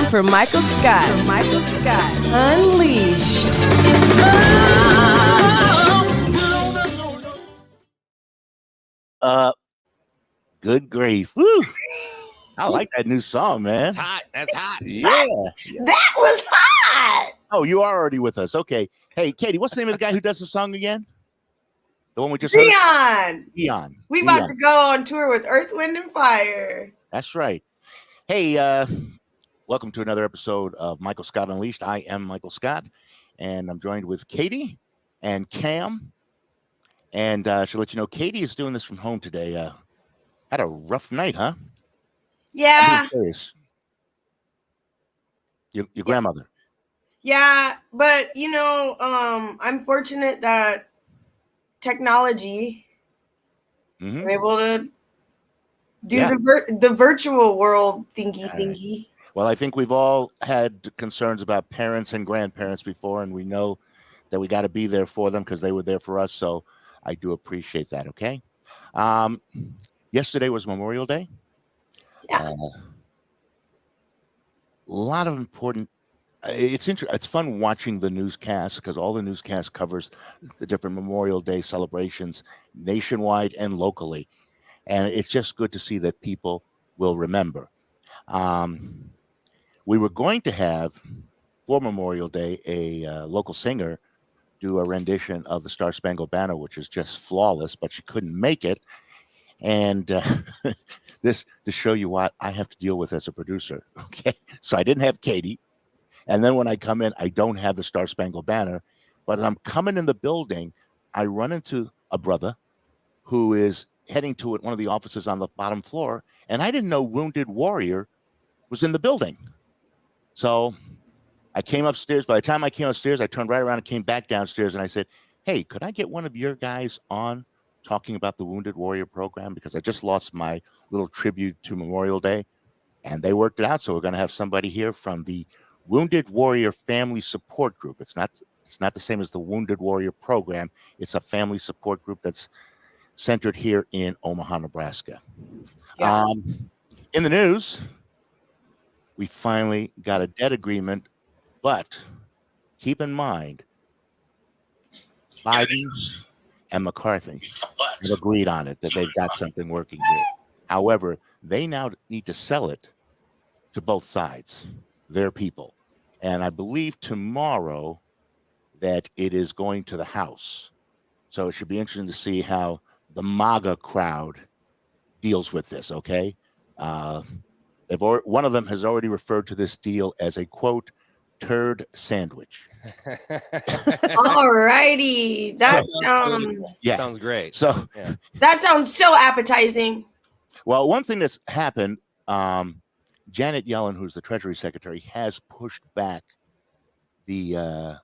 for Michael Scott. Unleashed. Good grief. Woo. I like that new song, man. That's hot. That's hot. Yeah. That was hot. Oh, you are already with us. Okay. Hey, Katie, what's the name of the guy who does the song again? The one we just heard? Dion. We about to go on tour with Earth, Wind, and Fire. That's right. Hey, welcome to another episode of Michael Scott Unleashed. I am Michael Scott, and I'm joined with Katie and Cam. And should let you know, Katie is doing this from home today. Had a rough night, huh? Yeah. Your grandmother. Yeah, but you know, I'm fortunate that technology I'm able to do the virtual world thingy. Well, I think we've all had concerns about parents and grandparents before, and we know that we got to be there for them because they were there for us. So I do appreciate that. Okay. Yesterday was Memorial Day. Yeah. A lot of important. It's fun watching the newscast because all the newscast covers the different Memorial Day celebrations nationwide and locally, and it's just good to see that people will remember. We were going to have for Memorial Day a local singer do a rendition of the Star Spangled Banner, which is just flawless, but she couldn't make it. And this to show you what I have to deal with as a producer. Okay, so I didn't have Katie. And then when I come in, I don't have the Star Spangled Banner. But as I'm coming in the building, I run into a brother who is heading to one of the offices on the bottom floor. And I didn't know Wounded Warrior was in the building. So I came upstairs. By the time I came upstairs, I turned right around and came back downstairs. And I said, hey, could I get one of your guys on talking about the Wounded Warrior program? Because I just lost my little tribute to Memorial Day. And they worked it out. So we're going to have somebody here from the Wounded Warrior Family Support Group. It's not the same as the Wounded Warrior program. It's a family support group that's centered here in Omaha, Nebraska. Yeah. In the news, we finally got a debt agreement, but keep in mind, Biden and McCarthy have agreed on it, that they've got something working here. However, they now need to sell it to both sides, their people. And I believe tomorrow that it is going to the House. So it should be interesting to see how the MAGA crowd deals with this, okay? One of them has already referred to this deal as a, quote, turd sandwich. All righty. That sounds great. So that sounds so appetizing. Well, one thing that's happened, Janet Yellen, who's the Treasury Secretary, has pushed back the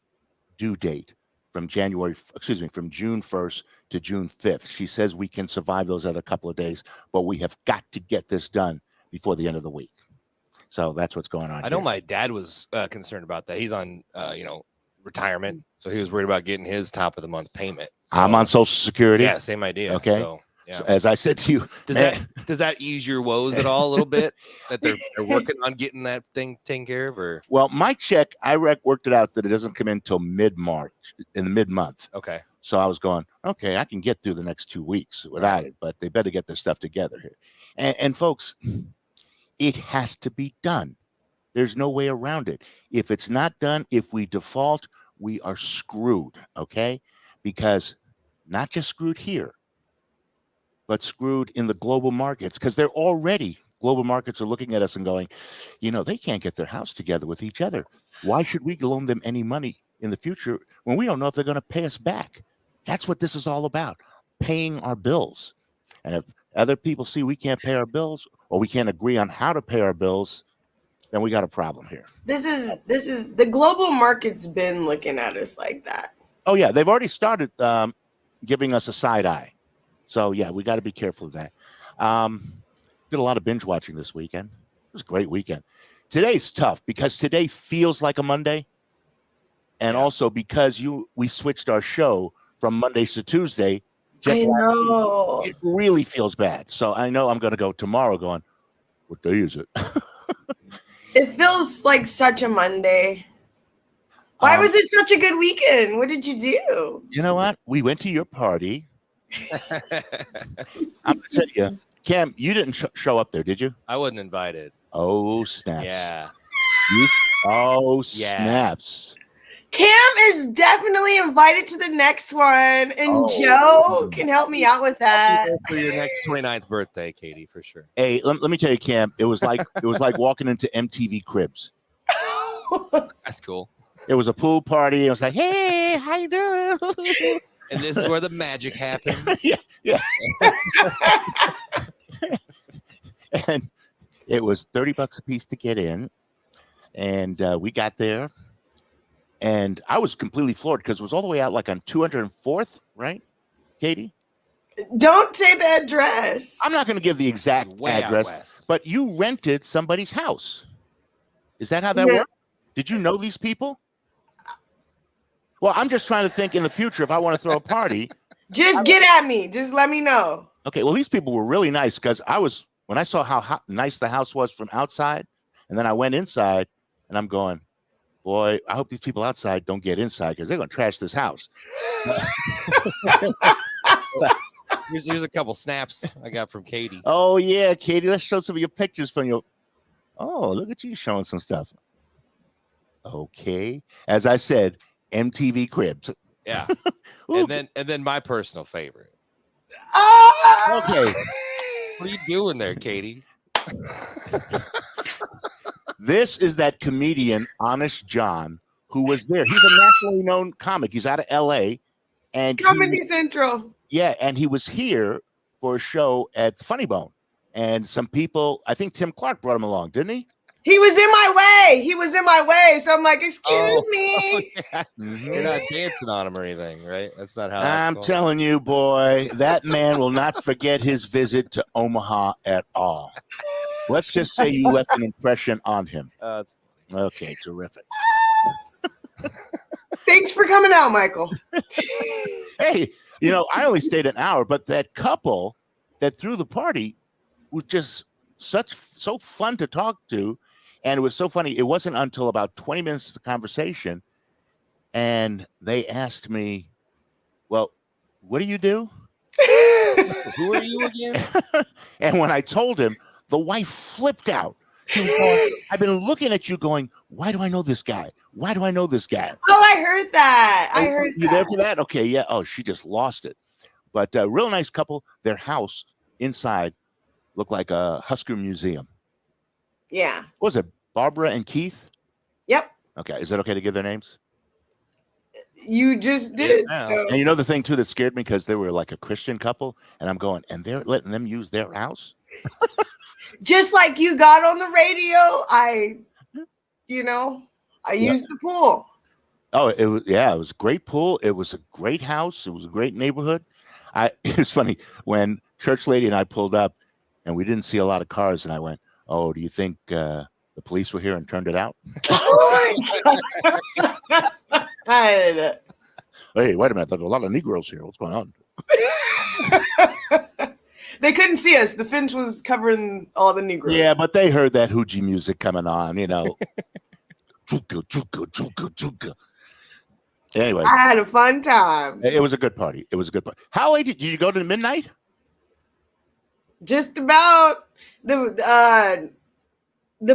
due date from June 1st to June 5th. She says we can survive those other couple of days, but we have got to get this done before the end of the week. So that's what's going on. I know my dad was concerned about that. He's on, retirement, so he was worried about getting his top of the month payment. So, I'm on Social Security. Yeah, same idea. Okay. So, yeah. So, as I said to you, does that ease your woes at all a little bit? That they're working on getting that thing taken care of, or? Well, my check, I worked it out that it doesn't come in until mid-March, in the mid-month. Okay. So I was going, okay, I can get through the next 2 weeks without it, but they better get their stuff together here. And folks, it has to be done. There's no way around it. If it's not done, if we default, we are screwed, okay? Because not just screwed here, but screwed in the global markets, because global markets are looking at us and going, they can't get their house together with each other. Why should we loan them any money in the future when we don't know if they're going to pay us back? That's what this is all about, paying our bills. And if other people see we can't pay our bills, or we can't agree on how to pay our bills, then we got a problem here. This is the global market's been looking at us like that. Oh yeah, they've already started giving us a side eye. So yeah, we got to be careful of that. Did a lot of binge watching this weekend. It was a great weekend. Today's tough because today feels like a Monday, and also because we switched our show from Mondays to Tuesday. Just last week, it really feels bad. So I know I'm going to go tomorrow going, what day is it? It feels like such a Monday. Why was it such a good weekend? What did you do? You know what? We went to your party. I'm gonna tell you, Cam, you didn't show up there, did you? I wasn't invited. Oh snaps! Yeah. Snaps! Cam is definitely invited to the next one, and Joe can help me out with that. For your next 29th birthday, Katie, for sure. Hey, let me tell you, Cam, it was like walking into MTV Cribs. That's cool. It was a pool party. It was like, hey, how you doing? And this is where the magic happens. yeah. And it was $30 a piece to get in. And we got there. And I was completely floored because it was all the way out like on 204th, right, Katie? Don't say the address. I'm not going to give the exact address, but you rented somebody's house. Is that how that worked? Did you know these people? Well, I'm just trying to think in the future if I want to throw a party. Just get at me. Just let me know. Okay, well, these people were really nice because when I saw how nice the house was from outside, and then I went inside, and I'm going, boy, I hope these people outside don't get inside because they're going to trash this house. Here's a couple snaps I got from Katie. Oh, yeah, Katie, let's show some of your pictures from your... Oh, look at you showing some stuff. Okay. As I said, MTV Cribs. Yeah. and then my personal favorite. Oh! Okay. What are you doing there, Katie? This is that comedian, Honest John, who was there. He's a nationally known comic. He's out of LA. And Comedy Central. Yeah, and he was here for a show at Funny Bone. And some people, I think Tim Clark brought him along, didn't he? He was in my way. So I'm like, excuse me. Yeah. You're not dancing on him or anything, right? That's not how I'm telling you, boy, that man will not forget his visit to Omaha at all. Let's just say you left an impression on him. That's funny. Okay, terrific. Thanks for coming out, Michael. Hey, I only stayed an hour, but that couple that threw the party was just so fun to talk to. And it was so funny. It wasn't until about 20 minutes of conversation. And they asked me, well, what do you do? Who are you again? And when I told him, the wife flipped out. She was going, I've been looking at you going, why do I know this guy? Why do I know this guy? Oh, I heard that. I heard you there for that? Okay, yeah. Oh, she just lost it. But real nice couple. Their house inside looked like a Husker museum. Yeah. What was it, Barbara and Keith? Yep. Okay. Is it okay to give their names? You just did. Yeah. So. And the thing, too, that scared me because they were like a Christian couple. And I'm going, and they're letting them use their house? Just like you got on the radio, I used the pool. Oh, it was a great pool. It was a great house. It was a great neighborhood. It's funny when church lady and I pulled up and we didn't see a lot of cars. And I went, oh, do you think the police were here and turned it out? Oh my God. Hey, wait a minute. There's a lot of Negroes here. What's going on? They couldn't see us. The fence was covering all the Negroes. Yeah, but they heard that hoochie music coming on, Chugga, chugga, chugga, chugga. Anyway. I had a fun time. It was a good party. How late did you go to midnight? Just about. The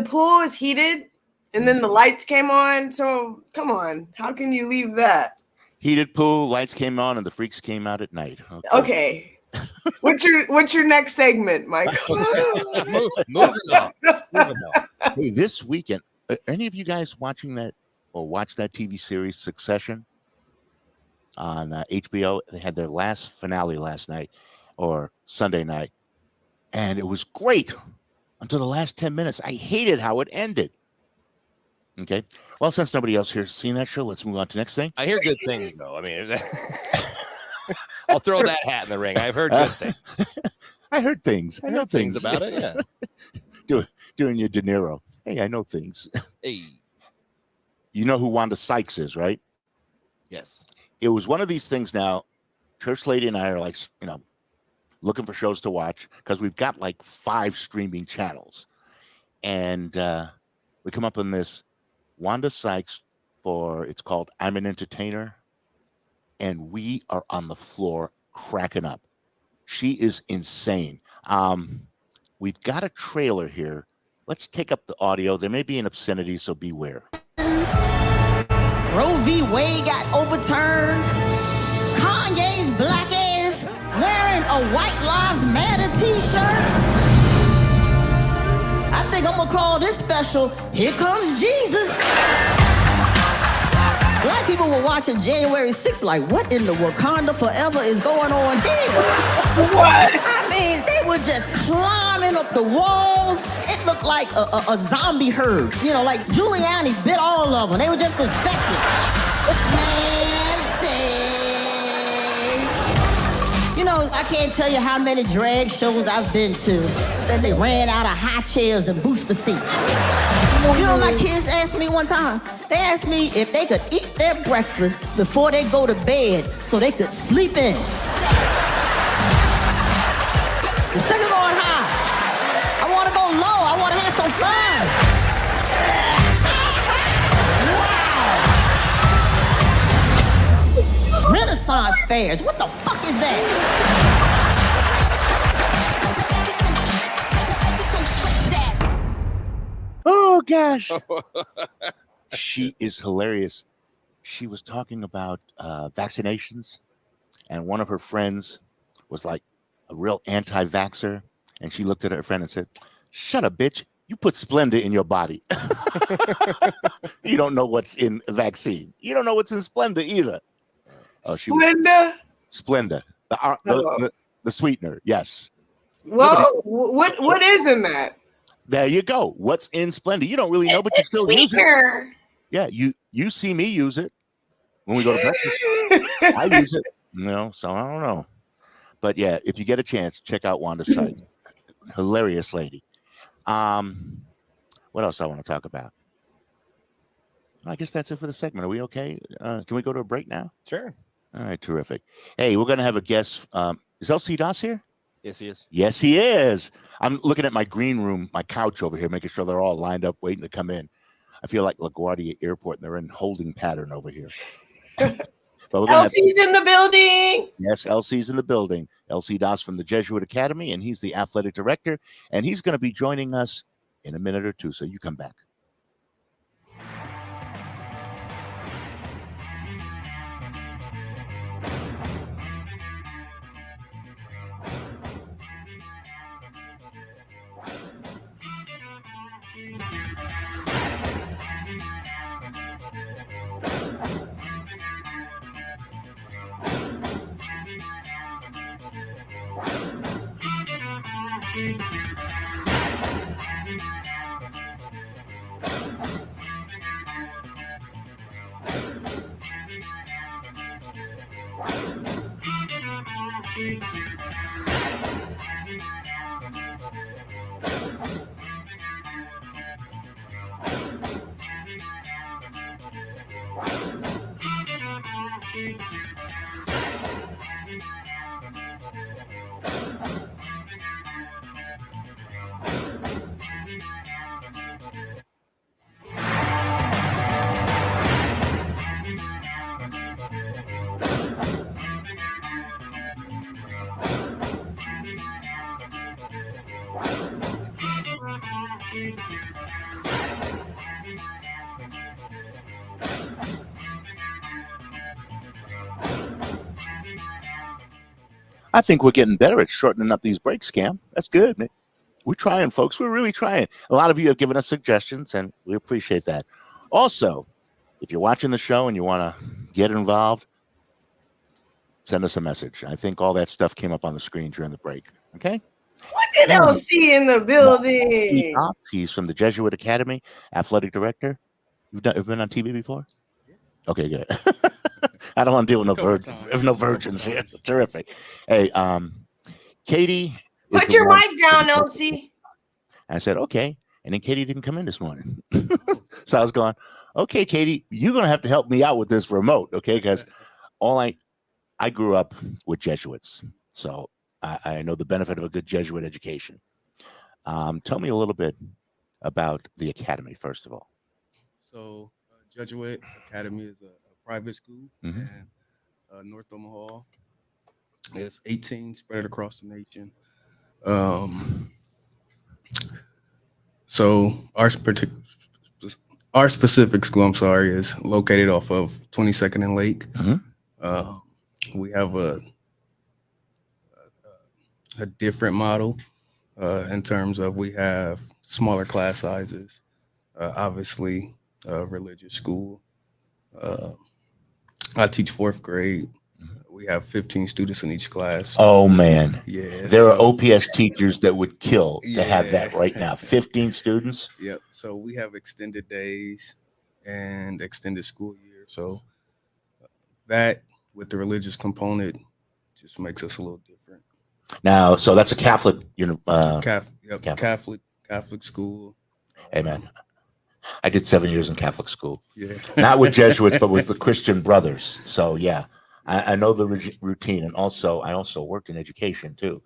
pool is heated and then the lights came on. So come on. How can you leave that? Heated pool, lights came on, and the freaks came out at night. Okay. What's your next segment, Michael? Moving on. Hey, this weekend, are any of you guys watching that or watch that TV series Succession on HBO? They had their last finale last night or Sunday night, and it was great until the last 10 minutes. I hated how it ended. Okay. Well, since nobody else here has seen that show, let's move on to the next thing. I hear good things, though. I mean, I'll throw that hat in the ring. I've heard good things. I heard things. I know things about it. Yeah. Doing your De Niro. Hey, I know things. Hey. You know who Wanda Sykes is, right? Yes. It was one of these things now. Church lady and I are like, looking for shows to watch because we've got like 5 streaming channels. And We come up on this Wanda Sykes for, it's called I'm an Entertainer. And we are on the floor cracking up. She is insane. We've got a trailer here. Let's take up the audio. There may be an obscenity, so beware. Roe v. Wade got overturned. Kanye's black ass wearing a White Lives Matter t-shirt. I think I'm gonna call this special, Here Comes Jesus. Black people were watching January 6th like, what in the Wakanda Forever is going on here? What? I mean, they were just climbing up the walls. It looked like a zombie herd. You know, like Giuliani bit all of them. They were just infected. You know, I can't tell you how many drag shows I've been to that they ran out of high chairs and booster seats. You know what my kids asked me one time? They asked me if they could eat their breakfast before they go to bed so they could sleep in. I'm sick of going high. I want to go low. I want to have some fun. Wow. Renaissance fairs. What the fuck is that? Oh, gosh. She is hilarious. She was talking about vaccinations, and one of her friends was like a real anti-vaxxer, and she looked at her friend and said, shut up, bitch. You put Splenda in your body. You don't know what's in a vaccine. You don't know what's in Splenda either. Oh, Splenda? Splenda. The sweetener, yes. Well, what is in that? There you go. What's in Splenda? You don't really know, but you still use it. Yeah, you see me use it when we go to breakfast. I use it. So I don't know. But yeah, if you get a chance, check out Wanda's site. Hilarious lady. What else I want to talk about? I guess that's it for the segment. Are we okay? Can we go to a break now? Sure. All right, terrific. Hey, we're going to have a guest. Is LC Das here? Yes, he is. Yes, he is. I'm looking at my green room, my couch over here, making sure they're all lined up, waiting to come in. I feel like LaGuardia Airport, and they're in holding pattern over here. But LC's in the building. Yes, LC's in the building. LC Das from the Jesuit Academy, and he's the athletic director, and he's going to be joining us in a minute or two, so you come back. I think we're getting better at shortening up these breaks, Cam. That's good, man. We're trying, folks. We're really trying. A lot of you have given us suggestions, and we appreciate that. Also, if you're watching the show and you want to get involved, send us a message. I think all that stuff came up on the screen during the break. Okay? Look at LC in the building. He's from the Jesuit Academy, athletic director. You've been on TV before? Okay, good. I don't want to deal with no virgins here. Terrific. Hey, Katie. Put your mic down, LC. I said, okay. And then Katie didn't come in this morning. So I was going, okay, Katie, you're going to have to help me out with this remote, okay? Because I grew up with Jesuits. So I know the benefit of a good Jesuit education. Tell me a little bit about the academy, first of all. So, Jesuit Academy is a private school Mhm. in North Omaha. It's 18 spread across the nation. Um, so our specific school, I'm sorry, is located off of 22nd and Lake. Mhm. We have a different model in terms of we have smaller class sizes, obviously religious school. Uh, I teach fourth grade. We have 15 students in each class. Oh man, Yeah, there are so- OPS teachers that would kill to have that Yeah. right now. 15 students. Yep. So we have extended days and extended school year. So that with the religious component just makes us a little different. Now, so that's a Catholic, Catholic. Catholic school. Hey man, I did 7 years in Catholic school, Yeah. not with Jesuits, but with the Christian brothers. So yeah, I know the routine, and also I also worked in education too,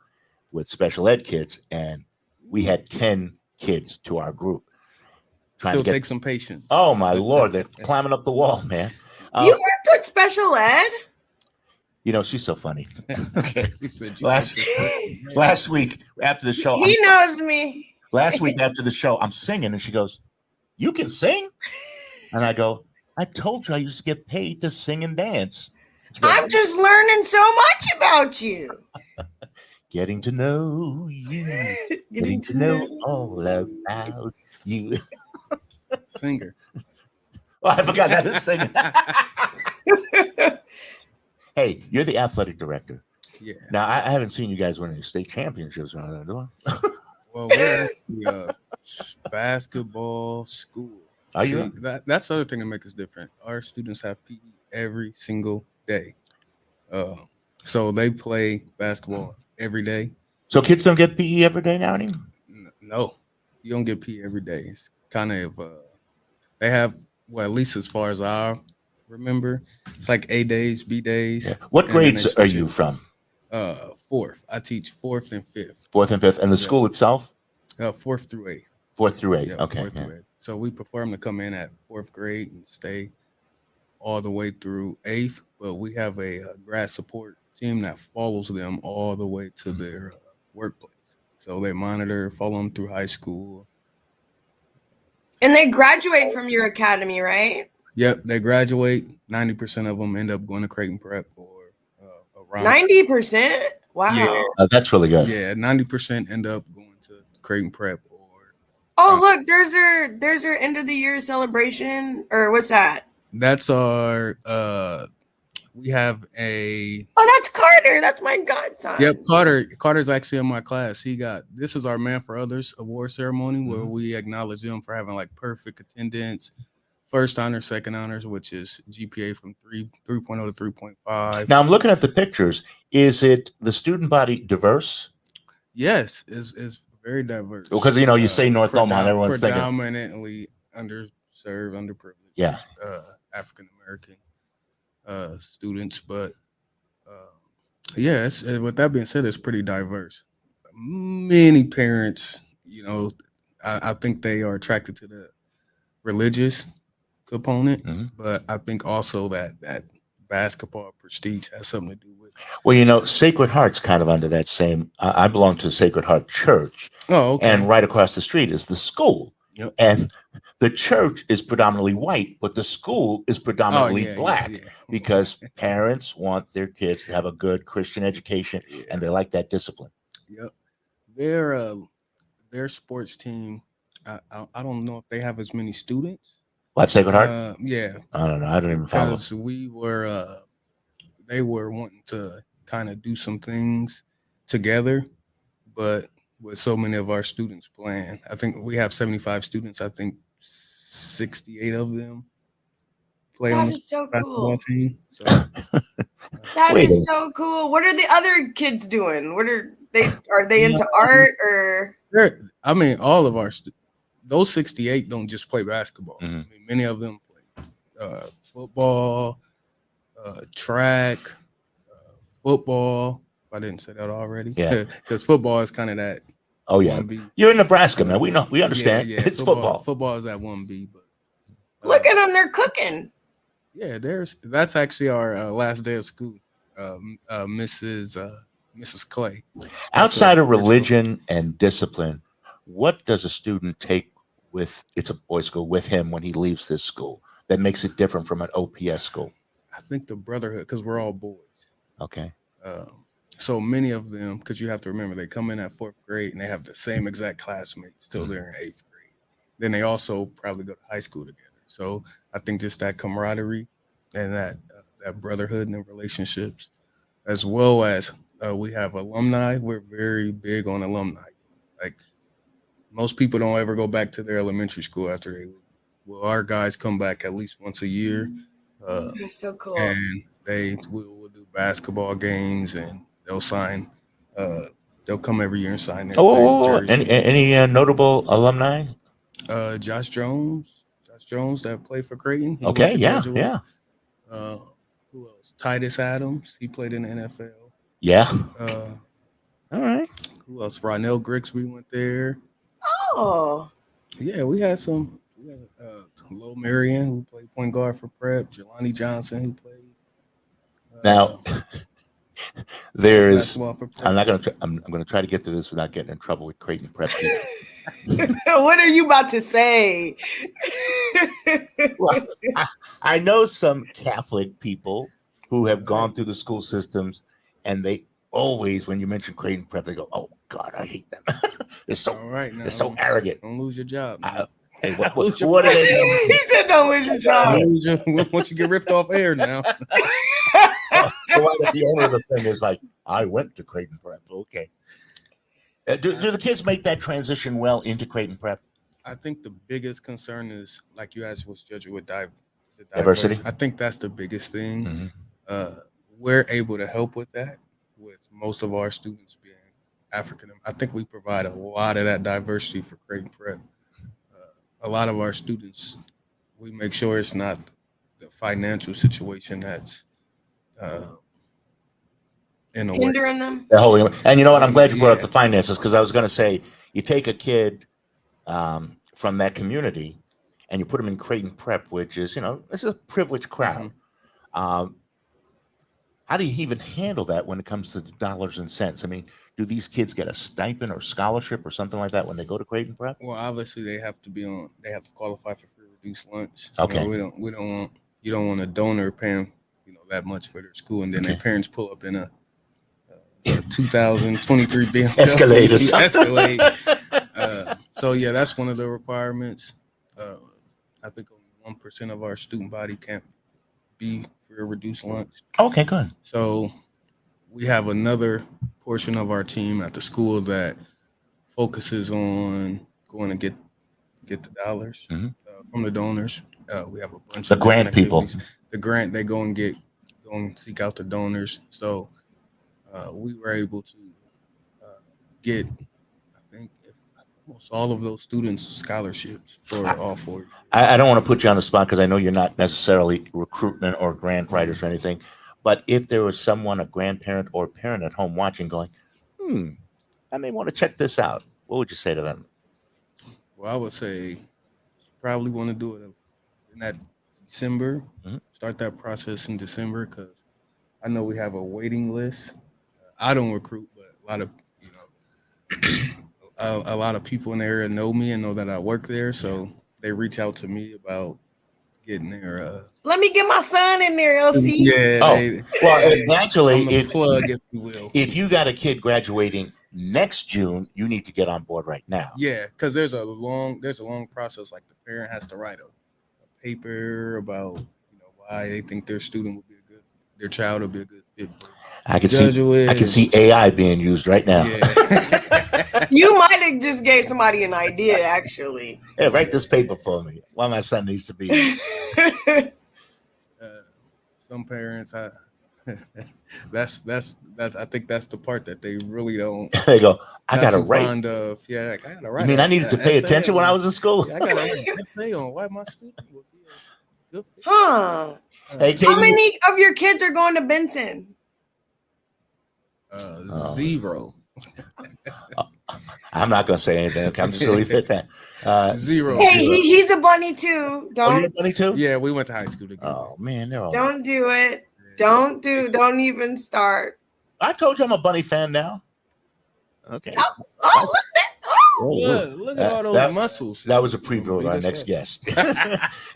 with special ed kids, and we had 10 kids to our group. Still take some patience. Oh my Lord, they're climbing up the wall, man. You worked with special ed? You know, she's so funny. You said you Last week after the show, He knows me. last week after the show, I'm singing, and she goes, "You can sing?" And I go, "I told you I used to get paid to sing and dance." I'm just learning so much about you. Getting to know you, getting to know all about you. Singer. Oh, I forgot how to sing. Hey, you're the athletic director. Yeah. Now, I haven't seen you guys win any state championships around there, do I? Well, we're actually a basketball school. Are you? That's the other thing that makes us different. Our students have PE every single day. So they play basketball every day. So kids don't get PE every day now anymore? No, you don't get PE every day. It's kind of they have, well, at least as far as I remember, it's like A days, B days. Yeah. What grades are you from? Fourth. I teach fourth and fifth. Fourth and fifth, and the school itself? Fourth through eighth. Fourth through eighth. Yeah, Okay. fourth through eighth. So we prefer them to come in at fourth grade and stay all the way through eighth. But we have a grad support team that follows them all the way to their workplace. So they monitor, follow them through high school. And they graduate from your academy, right? Yep, they graduate. 90% of them end up going to Creighton Prep or around 90%? Wow. Yeah. That's really good. Yeah, 90% end up going to Creighton Prep or. Oh, look, there's their end of the year celebration, or what's that? That's our. We have a. Oh, that's Carter. That's my godson. Yep, Carter's actually in my class. This is our Man for Others award ceremony where we acknowledge them for having like perfect attendance, first honors, second honors, which is GPA from 3.0 to 3.5. Now I'm looking at the pictures. Is it the student body diverse? Yes, is very diverse. Because you say North Omaha, and everyone's thinking predominantly underserved, underprivileged, yeah, African American students, but with that being said, it's pretty diverse. Many parents, I think they are attracted to the religious component, but I think also that basketball prestige has something to do with it. Well, Sacred Heart's kind of under that same. I belong to Sacred Heart Church. Oh, okay. And right across the street is the school. Yep. And the church is predominantly white, but the school is predominantly black because parents want their kids to have a good Christian education and they like that discipline. Yep. Their sports team, I don't know if they have as many students. What, Sacred Heart? Yeah. I don't know. I don't even follow. Because they were wanting to kind of do some things together, but with so many of our students playing, I think we have 75 students. I think 68 of them play on the basketball team. So, that is so cool. What are the other kids doing? What are they? Are they into art or? All of our those 68 don't just play basketball. I mean, many of them play football, track, football. If I didn't say that already. Yeah. Because football is kind of that Oh yeah, 1B. you're in Nebraska, man. We know, we understand. Yeah, It's football. Football is at 1B, but Look at them, they're cooking. yeah, that's actually our last day of school. Mrs. Clay. Outside of Portugal. religion and discipline, what does a student take with, it's a boys' school, with him when he leaves this school that makes it different from an OPS school? I think the brotherhood, because we're all boys. Okay. So many of them, because you have to remember, they come in at 4th grade and they have the same exact classmates till they're in 8th grade. Then they also probably go to high school together. So I think just that camaraderie and that brotherhood and the relationships, as well as we have alumni. We're very big on alumni. Like most people don't ever go back to their elementary school after they leave. Well, our guys come back at least once a year. They're so cool. And we'll do basketball games and they'll sign. They'll come every year and sign their jersey. Any notable alumni? Josh Jones that played for Creighton. He Okay, yeah. Who else? Titus Adams. He played in the NFL. Yeah. All right. Who else? Ronell Grigsby went there. Oh. Yeah, we had some. Lo Marion, who played point guard for Prep. Jelani Johnson, who played. Now, there's. basketball for Prep. I'm gonna try to get through this without getting in trouble with Creighton Prep people. What are you about to say? Well, I know some Catholic people who have gone through the school systems, and they always, when you mention Creighton Prep, they go, "Oh God, I hate them. They're so All right, now, they're so arrogant." Don't lose your job. Man. Hey, what are they? He said, "Don't lose your job." Once you get ripped off air now. The owner of the thing is like, "I went to Creighton Prep." Okay. Do the kids make that transition well into Creighton Prep? I think the biggest concern is, like you asked, was Jesuit Diversity. I think that's the biggest thing. Mm-hmm. We're able to help with that, with most of our students being African. I think we provide a lot of that diversity for Creighton Prep. A lot of our students, we make sure it's not the financial situation that's in the way. Hindering them. And you know what? I'm glad you brought up the finances, because I was going to say, you take a kid from that community and you put them in Creighton Prep, which is, this is a privileged crowd. Mm-hmm. How do you even handle that when it comes to dollars and cents? I mean, do these kids get a stipend or scholarship or something like that when they go to Creighton Prep? Well, obviously they have to qualify for free reduced lunch. Okay. You don't want a donor paying, that much for their school, and then their parents pull up in a 2023 BMW Escalade. So yeah, that's one of the requirements. I think only 1% of our student body can't be for a reduced lunch. Okay, good. So we have another portion of our team at the school that focuses on going to get the dollars from the donors. We have a bunch of grant people. The grant, they go and seek out the donors. So we were able to get, I think, almost all of those students scholarships for all 4 years. I don't want to put you on the spot because I know you're not necessarily recruitment or grant writers or anything, but if there was someone, a grandparent or parent at home watching going, I may want to check this out, what would you say to them? Well, I would say probably want to do it in that December, start that process in December, because I know we have a waiting list. I don't recruit, but a lot of people in the area know me and know that I work there, so they reach out to me about getting their. Let me get my son in there, LC. Yeah. Well, naturally, if you got a kid graduating next June, you need to get on board right now. Yeah, because there's a long process. Like the parent has to write a paper about why they think their child will be a good fit. I can see AI being used right now. Yeah. You might have just gave somebody an idea, actually. Yeah, write this paper for me. Why my son needs to be. Some parents, I think that's the part that they really don't. They go, I gotta write. I gotta write. You mean I needed to pay attention when I was in school? I gotta write an essay on why my student would be a good fit. Huh? Hey, how many of your kids are going to Benson? 0. I'm not going to say anything. Okay, I'm just going to leave it at that. 0. Hey, he's a bunny too. Oh, you're Don't bunny too? Yeah, we went to high school together. Oh man, they're all. don't do it. Don't even start. I told you I'm a bunny fan now. Okay. Oh, look that. Oh. Look at all those muscles. That was a preview of our next guest. And in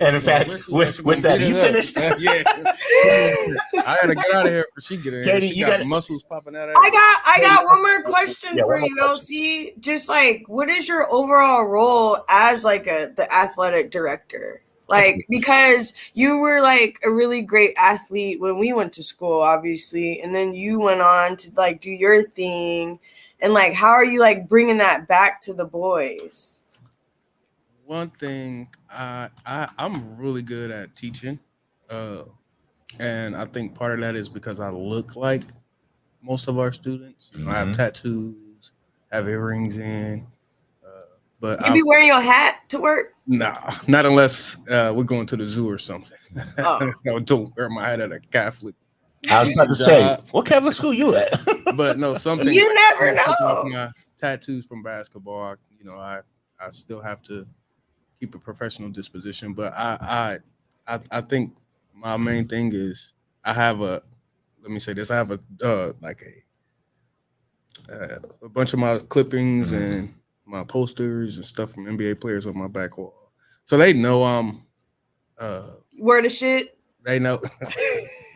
Yeah, fact, with that, you finished. Yeah. I gotta get out of here before she get in. Katie, She you got got- muscles popping out of I got one more question Yeah, for one more you, question. LC. Just like, what is your overall role as like the athletic director? Like, because you were like a really great athlete when we went to school, obviously, and then you went on to like do your thing, and like, how are you like bringing that back to the boys? One thing, I'm really good at teaching, and I think part of that is because I look like most of our students. You know, I have tattoos, have earrings in, but You be wearing your hat to work? nah, not unless we're going to the zoo or something. Oh. No, don't wear my hat at a Catholic. I was about to say, what Catholic school you at? But no, something You never something know. with my tattoos from basketball. I still have to keep a professional disposition, but I think my main thing is I have a bunch of my clippings and my posters and stuff from NBA players on my back wall, so they know I'm Word of shit. they know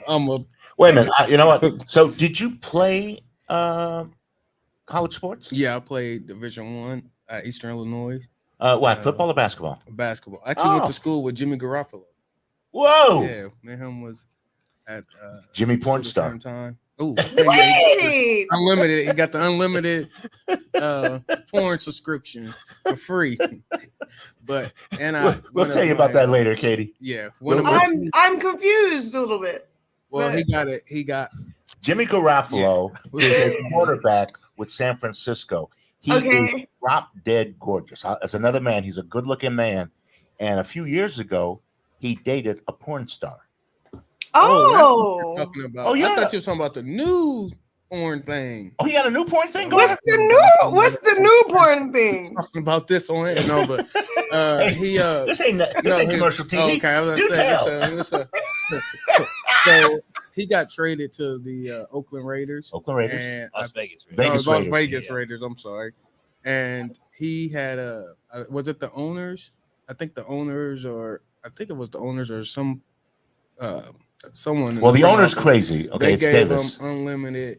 I'm a Wait a minute. You know what? So, did you play college sports? I played Division I at Eastern Illinois. What, football or basketball? Basketball. I actually went to school with Jimmy Garoppolo. Whoa! Yeah, me and him was at Jimmy school Porn at the Star. same time. Oh, Wait. unlimited. He got the unlimited porn subscription for free. But We'll tell you about that later, Katie. Yeah, I'm confused a little bit. well, he got it. He got Jimmy Garoppolo is a quarterback with San Francisco. He is drop dead gorgeous. As another man, he's a good looking man. And a few years ago, he dated a porn star. Oh, talking about. Oh, yeah. I thought you were talking about the new porn thing. Oh, he got a new porn thing going on? what's the new porn thing? Talking about this on it. No, but he This ain't commercial TV. Oh, okay, I was Do gonna say tell. so he got traded to the Oakland Raiders. Oakland Raiders. And Las Vegas. Right? Vegas Las Raiders. Vegas Yeah. Raiders. I'm sorry. And he had was it the owners? I think it was the owners or some someone. Well, the owner's crazy. Okay, They it's gave Davis. him unlimited,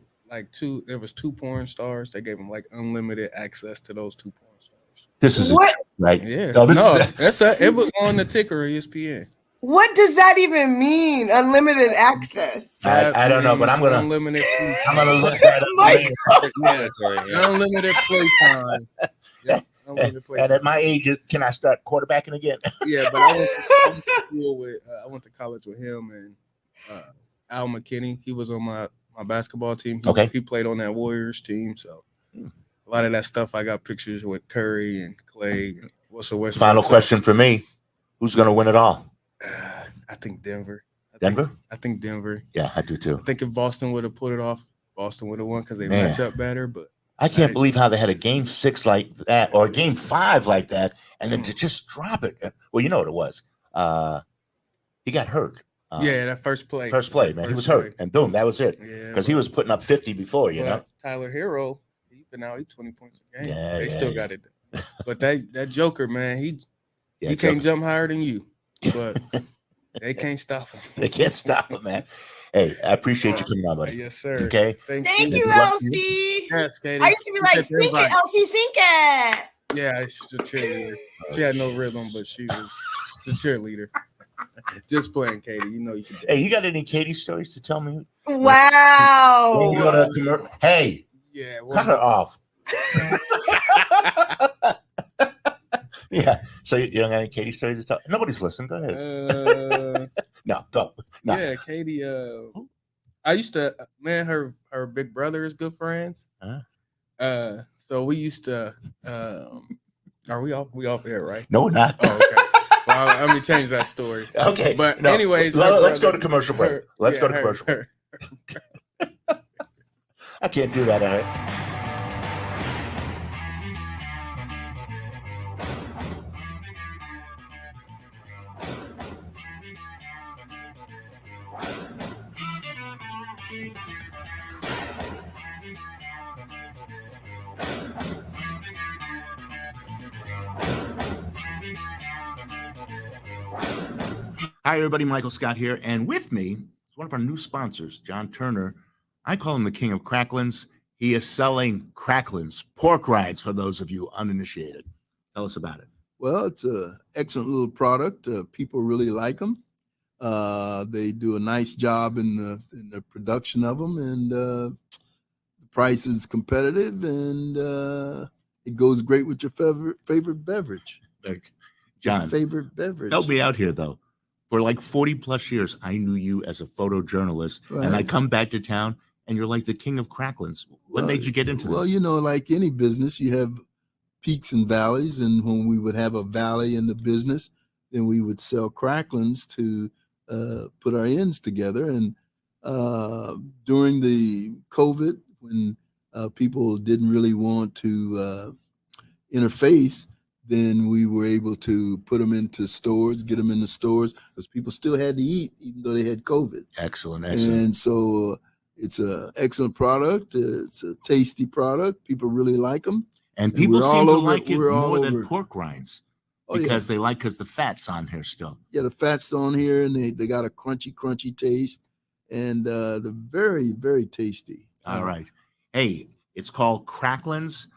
there was 2 porn stars. They gave him like unlimited access to those 2 porn stars. This is What? right. Yeah, No, this is it was on the ticker ESPN. What does that even mean? Unlimited access. I don't know, but I'm gonna unlimited. I'm gonna look that up Mike. later. Unlimited playtime. Yeah, unlimited And playtime. at my age, can I start quarterbacking again? Yeah, but I went to college with him and Al McKinney. He was on my basketball team. He played on that Warriors team. So a lot of that stuff, I got pictures with Curry and Clay. And Final question for me: who's going to win it all? I think Denver. I think Denver. Yeah, I do too. I think if Boston would have put it off, Boston would have won because they Man. match up better. But I can't believe how they had a game 6 like that or a game 5 like that, and then to just drop it. Well, you know what it was. He got hurt. that first play. Man. He was hurt, and boom, that was it. Yeah, Because he was putting up 50 before, you know. Tyler Hero, he's been out. He's 20 points a game. Yeah, they yeah, still yeah. got it. But that Joker, man, he Yeah, can't jump higher than you. But they can't stop him. They can't stop him, man. Hey, I appreciate you coming on, buddy. Yes, sir. Okay. Thank you, Good luck to LC. Yes, Katie. I used to be like, Appreciate the sink it, invite. LC, sink it. Yeah, she's a cheerleader. She had no rhythm, but she was a cheerleader. Just playing, Katie. You know you can. Hey, you got any Katie stories to tell me? Wow. Hey, Yeah. cut her off. Yeah. So you don't got any Katie stories to tell? Nobody's listening. Go ahead. No, go. No. Yeah, Katie. I used to, man. Her big brother is good friends. So we used to. Are we off? We off air, right? No, we're not. Oh, okay. Well, let me change that story. Okay. But no. anyways, let's go to commercial break. Let's go to commercial break. I can't do that, all right? Hi, everybody. Michael Scott here. And with me is one of our new sponsors, John Turner. I call him the king of cracklins. He is selling cracklins, pork rinds for those of you uninitiated. Tell us about it. Well, it's an excellent little product. People really like them. They do a nice job in the production of them, and the price is competitive, and it goes great with your favorite beverage. John, your favorite beverage. help me out here, though. For like 40 plus years, I knew you as a photojournalist, and I come back to town, and you're like the king of cracklins. What made you get into this? Well, you know, like any business, you have peaks and valleys, and when we would have a valley in the business, then we would sell cracklins to put our ends together. And during the COVID, when people didn't really want to interface, then we were able to put them into stores, get them in the stores, because people still had to eat, even though they had COVID. Excellent. And so it's an excellent product. It's a tasty product. People really like them. And people seem to like it more than pork rinds because because the fat's on here still. Yeah, the fat's on here, and they got a crunchy taste, and they're very, very tasty. All right. Hey, it's called Cracklins.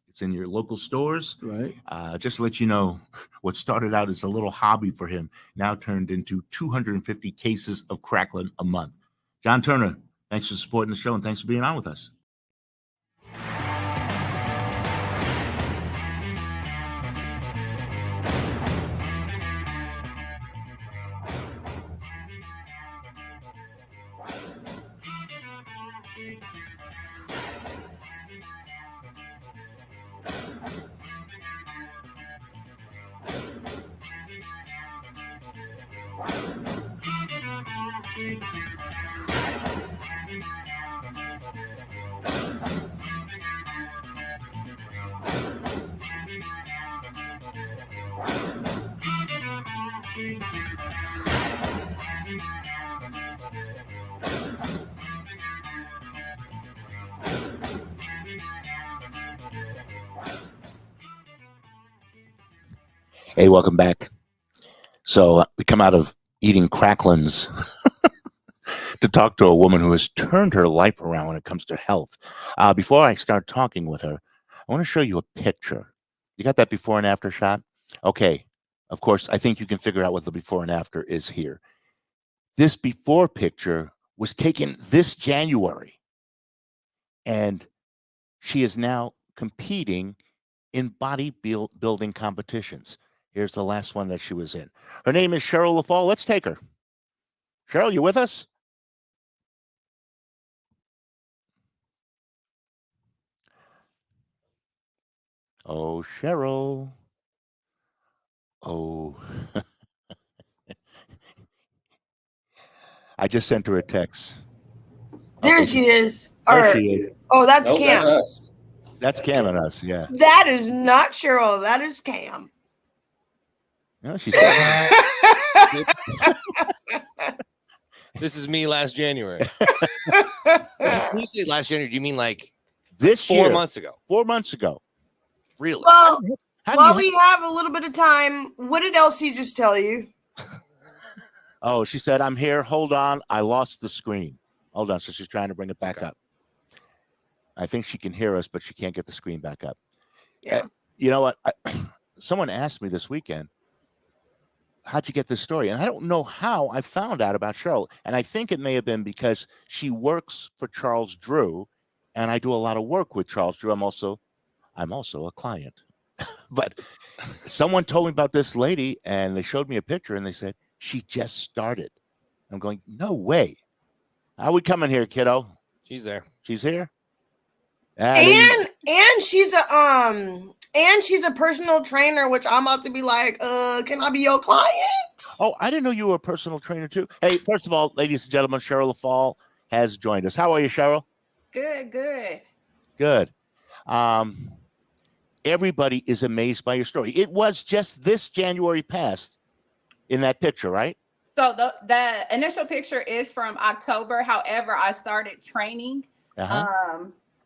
It's in your local stores. Right. Just to let you know, what started out as a little hobby for him now turned into 250 cases of cracklin a month. John Turner, thanks for supporting the show, and thanks for being on with us. Hey, welcome back. So we come out of eating cracklins to talk to a woman who has turned her life around when it comes to health. Before I start talking with her, I want to show you a picture. You got that before and after shot? Okay. Of course, I think you can figure out what the before and after is here. This before picture was taken this January, and she is now competing in bodybuilding competitions. Here's the last one that she was in. Her name is Cherylle Leffall. Let's take her. Cherylle, you with us? Oh, Cherylle. Oh. I just sent her a text. There she is. There she is. Oh, that's Cam. That's us. That's Cam and us, yeah. That is not Cheryl. That is Cam. No, she said This is me last January. When you say last January, do you mean like this 4 months ago? 4 months ago. Really? Well, while we have a little bit of time, what did Elsie just tell you? Oh, she said, I'm here. Hold on. I lost the screen. Hold on. So she's trying to bring it back up. I think she can hear us, but she can't get the screen back up. Yeah. You know what? Someone asked me this weekend, how'd you get this story? And I don't know how I found out about Cherylle. And I think it may have been because she works for Charles Drew, and I do a lot of work with Charles Drew. I'm also a client. But someone told me about this lady, and they showed me a picture, and they said, she just started. I'm going, no way. How we coming here, kiddo? She's there. She's here. And she's a personal trainer, which I'm about to be like, can I be your client? Oh, I didn't know you were a personal trainer too. Hey, first of all, ladies and gentlemen, Cherylle Leffall has joined us. How are you, Cherylle? Good. Everybody is amazed by your story. It was just this January past in that picture, right? So the initial picture is from October. However, I started training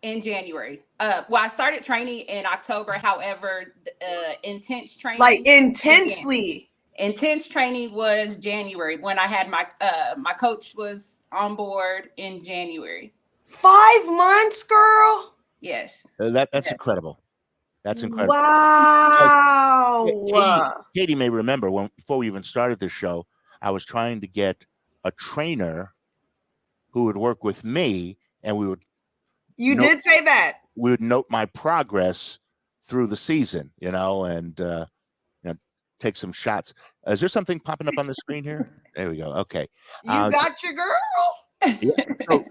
in January. Well, I started training in October. However, intense training, Like intensely. Intense training was January when I had my coach was on board in January. 5 months, girl. Yes. That's Yes. incredible. That's incredible. Wow. Katie may remember before we even started this show, I was trying to get a trainer who would work with me, and we would. You did say that. We would note my progress through the season, and take some shots. Is there something popping up on the screen here? There we go. Okay. You got your girl. Yeah, so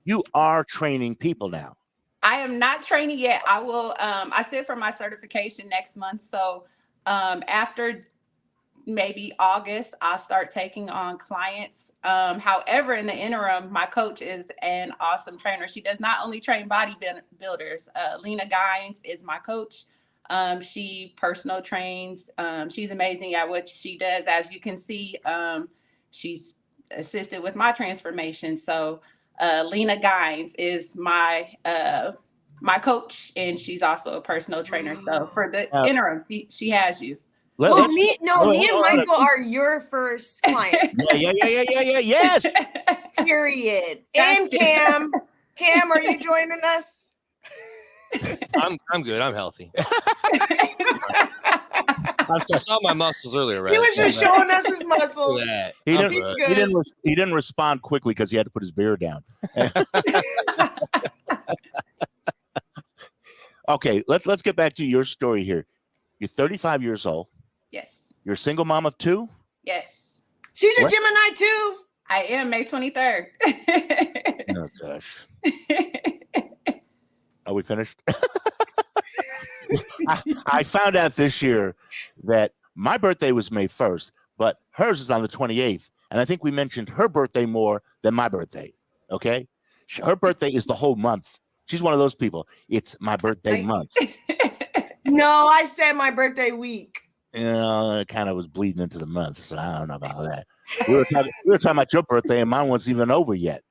you are training people now. I am not training yet. I will. I sit for my certification next month. So after maybe August, I'll start taking on clients. However, in the interim, my coach is an awesome trainer. She does not only train bodybuilders. Lena Gines is my coach. She personal trains. She's amazing at what she does. As you can see, she's assisted with my transformation. So Lena Gines is my coach, and she's also a personal trainer. So for the interim, she has you. Me and Michael are your first client. Yeah. Yes. Period. And Cam, are you joining us? I'm good. I'm healthy. I saw my muscles earlier. Right? He was just showing us his muscles. He didn't respond quickly because he had to put his beer down. Okay, let's get back to your story here. You're 35 years old. Yes. You're a single mom of 2? Yes. She's a Gemini too. I am May 23rd. Oh gosh. Are we finished? I found out this year that my birthday was May 1st, but hers is on the 28th. And I think we mentioned her birthday more than my birthday. Okay. Her birthday is the whole month. She's one of those people. It's my birthday month. No, I said my birthday week. It kind of was bleeding into the month, so I don't know about that. We were talking about your birthday, and mine wasn't even over yet.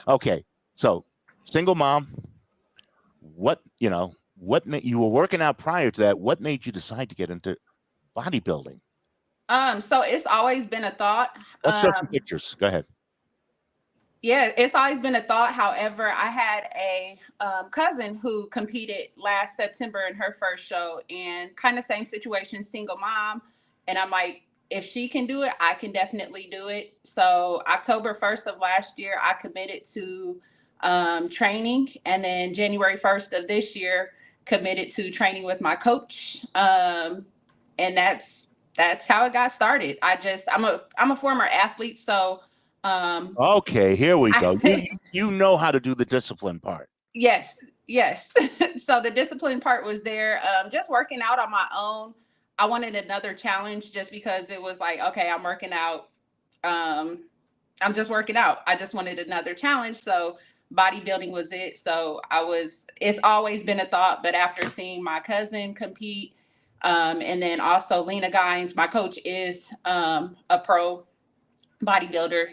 Okay, so single mom. What made you were working out prior to that? What made you decide to get into bodybuilding? So it's always been a thought. Let's show some pictures. Go ahead. Yeah, it's always been a thought. However, I had a cousin who competed last September in her first show, and kind of same situation, single mom. And I'm like, if she can do it, I can definitely do it. So October 1st of last year, I committed to training. And then January 1st of this year, committed to training with my coach. And that's how it got started. I'm a former athlete, so okay, here we go. You know how to do the discipline part. Yes. So the discipline part was there. Just working out on my own. I wanted another challenge just because it was like, okay, I'm working out. I'm just working out. I just wanted another challenge. So bodybuilding was it. So it's always been a thought, but after seeing my cousin compete, and then also Lena Gines, my coach, is a pro bodybuilder.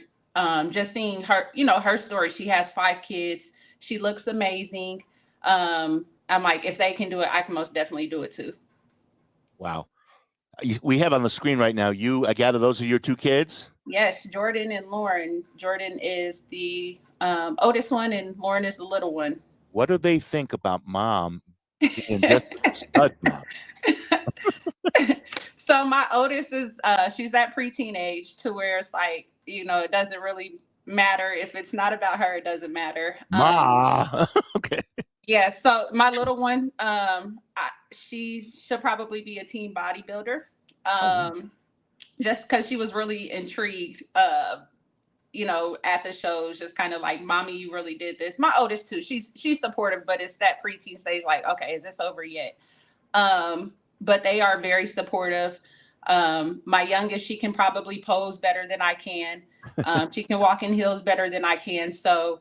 Just seeing her, her story. She has 5 kids. She looks amazing. I'm like, if they can do it, I can most definitely do it too. Wow. We have on the screen right now, I gather those are your 2 kids? Yes, Jordan and Lauren. Jordan is the oldest one, and Lauren is the little one. What do they think about mom being just a stud mom? So my oldest is, she's that preteen age to where it's like, it doesn't really matter. If it's not about her, it doesn't matter. Okay. Yeah. So my little one, she'll probably be a teen bodybuilder. Just because she was really intrigued, at the shows, just kind of like, mommy, you really did this. My oldest too, she's supportive, but it's that preteen stage, like, okay, is this over yet? But they are very supportive. My youngest, she can probably pose better than I can. She can walk in heels better than I can. So